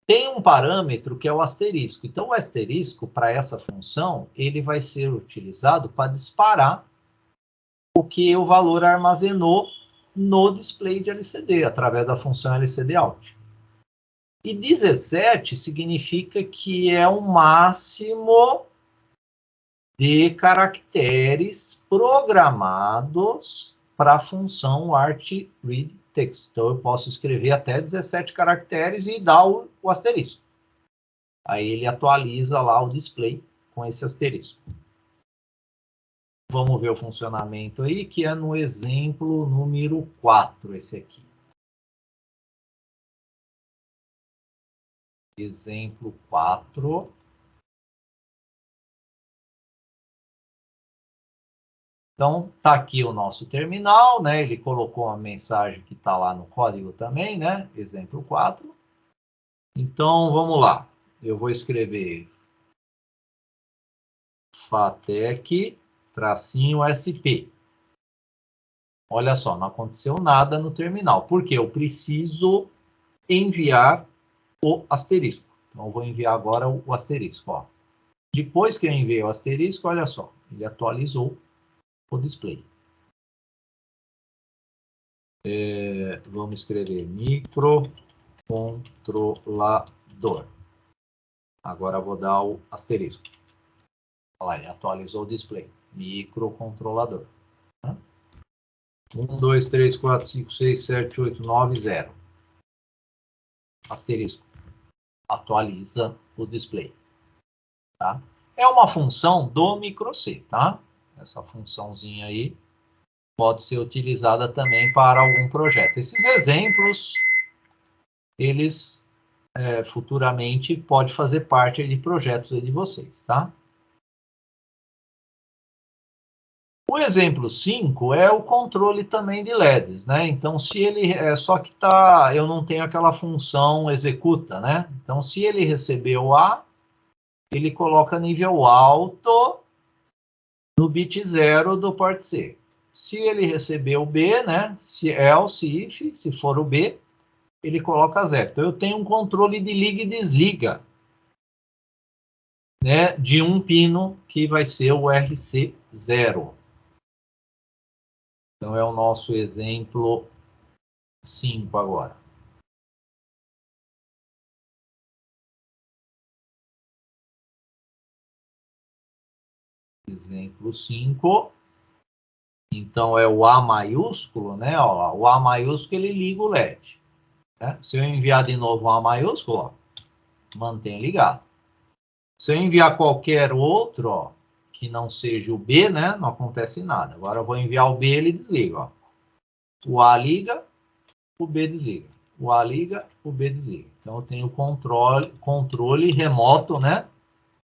Tem um parâmetro que é o asterisco. Então, o asterisco, para essa função, ele vai ser utilizado para disparar o que o valor armazenou no display de LCD, através da função LCDOut. E 17 significa que é o máximo de caracteres programados para a função artReadText. texto. Então, eu posso escrever até 17 caracteres e dar o asterisco. Aí ele atualiza lá o display com esse asterisco. Vamos ver o funcionamento aí, que é no exemplo número 4, esse aqui. Exemplo 4. Então, está aqui o nosso terminal, né? Ele colocou uma mensagem que está lá no código também, né? Exemplo 4. Então, vamos lá. Eu vou escrever FATEC-SP. Olha só, não aconteceu nada no terminal, porque eu preciso enviar o asterisco. Então, eu vou enviar agora o asterisco. Ó. Depois que eu enviei o asterisco, olha só, ele atualizou o display. Vamos escrever microcontrolador. Agora eu vou dar o asterisco. Olha lá, ele atualizou o display. Microcontrolador. 1, 2, 3, 4, 5, 6, 7, 8, 9, 0. Asterisco. Atualiza o display. Tá? É uma função do microC, tá? Essa funçãozinha aí pode ser utilizada também para algum projeto. Esses exemplos, eles futuramente podem fazer parte de projetos de vocês, tá? O exemplo 5 é o controle também de LEDs, né? Então, se ele só que eu não tenho aquela função executa, né? Então, se ele recebeu A, ele coloca nível alto no bit 0 do port C. Se ele recebeu B, né? Se else if, se for o B, ele coloca 0. Então, eu tenho um controle de liga e desliga, né? De um pino que vai ser o RC0. Então, é o nosso exemplo 5 agora. Exemplo 5. Então, é o A maiúsculo, né? Ó, lá, o A maiúsculo, ele liga o LED. Né? Se eu enviar de novo um A maiúsculo, ó, mantém ligado. Se eu enviar qualquer outro, ó, que não seja o B, né? Não acontece nada. Agora eu vou enviar o B, ele desliga, ó. O A liga, o B desliga. O A liga, o B desliga. Então, eu tenho controle remoto, né?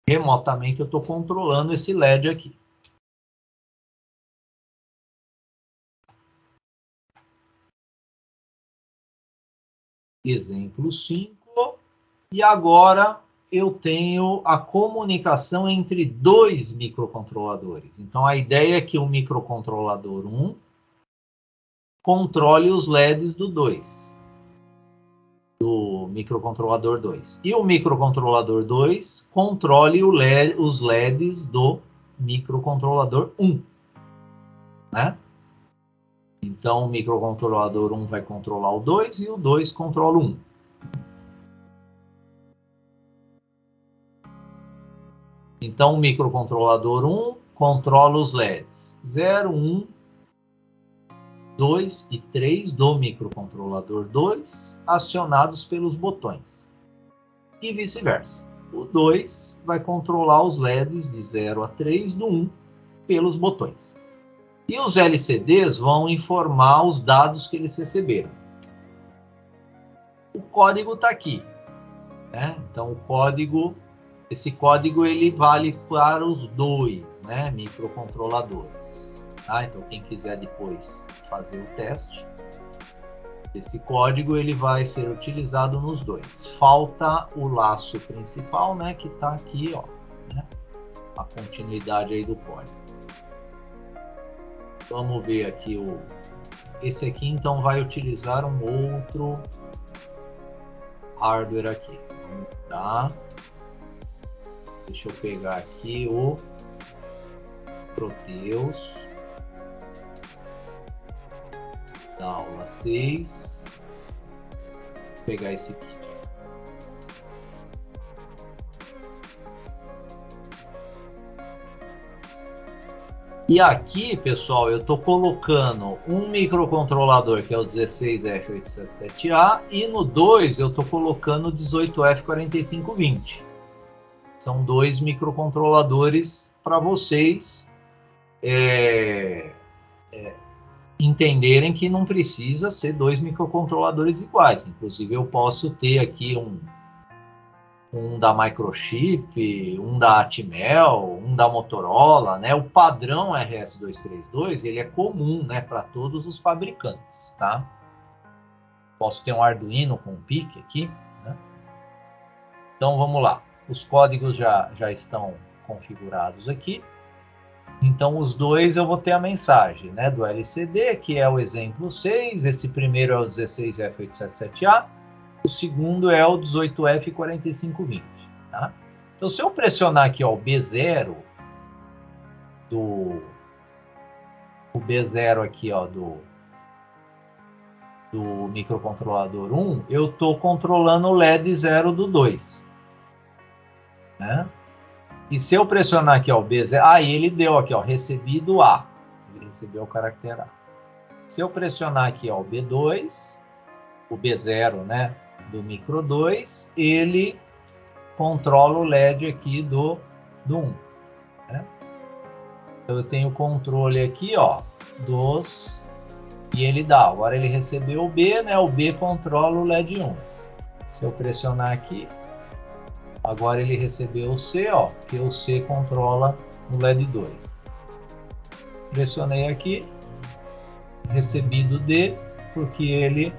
Remotamente, eu estou controlando esse LED aqui. Exemplo 5. E agora eu tenho a comunicação entre dois microcontroladores. Então, a ideia é que o microcontrolador 1 controle os LEDs do 2. Do microcontrolador 2. E o microcontrolador 2 controle os LEDs do microcontrolador 1. Né? Então, o microcontrolador 1 vai controlar o 2 e o 2 controla o 1. Então, o microcontrolador 1 controla os LEDs 0, 1, 2 e 3 do microcontrolador 2, acionados pelos botões. E vice-versa. O 2 vai controlar os LEDs de 0 a 3 do 1 pelos botões. E os LCDs vão informar os dados que eles receberam. O código está aqui. Né? Então, esse código ele vale para os dois, né, microcontroladores. Tá? Então, quem quiser depois fazer o teste, esse código ele vai ser utilizado nos dois. Falta o laço principal, né, que está aqui, ó, né, a continuidade aí do código. Vamos ver aqui esse aqui, então, vai utilizar um outro hardware aqui, tá? Deixa eu pegar aqui o Proteus da aula 6. Vou pegar esse kit. E aqui, pessoal, eu estou colocando um microcontrolador, que é o 16F877A, e no 2 eu estou colocando o 18F4520. São 2 microcontroladores para vocês entenderem que não precisa ser 2 microcontroladores iguais. Inclusive, eu posso ter aqui um da Microchip, um da Atmel, um da Motorola, né? O padrão RS232, ele é comum, né, para todos os fabricantes, tá? Posso ter um Arduino com PIC aqui, né? Então, vamos lá. Os códigos já estão configurados aqui. Então, os dois eu vou ter a mensagem, né, do LCD, que é o exemplo 6. Esse primeiro é o 16F877A. O segundo é o 18F4520, tá? Então, se eu pressionar aqui, ó, o B0 o B0 aqui, ó, do microcontrolador 1, eu estou controlando o LED 0 do 2, né? E se eu pressionar aqui, ó, o B0, aí ele deu aqui, ó, recebido A, ele recebeu o caractere A. Se eu pressionar aqui, ó, o B2, o B0, né, do micro 2, ele controla o LED aqui do 1, né? Então eu tenho o controle aqui, ó, e ele dá. Agora ele recebeu o B, né? O B controla o LED 1. Se eu pressionar aqui, agora ele recebeu o C, ó, que o C controla o LED 2. Pressionei aqui, recebido D, porque ele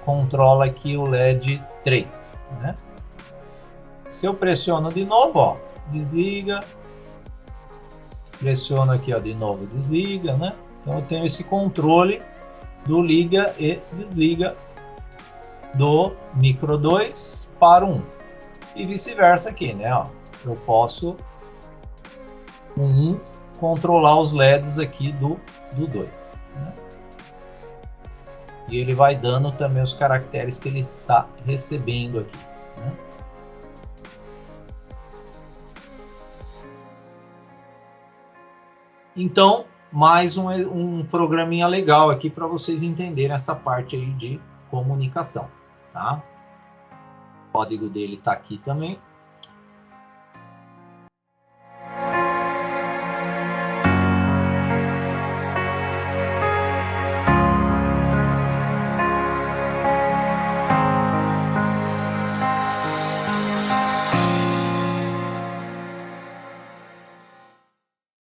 controla aqui o LED 3, né? Se eu pressiono de novo, ó, desliga, pressiono aqui, ó, de novo, desliga, né? Então eu tenho esse controle do liga e desliga do micro 2 para 1 e vice-versa aqui, né? Ó, eu posso com 1 controlar os LEDs aqui do 2, né? E ele vai dando também os caracteres que ele está recebendo aqui, né? Então, mais um programinha legal aqui para vocês entenderem essa parte aí de comunicação, tá? O código dele está aqui também.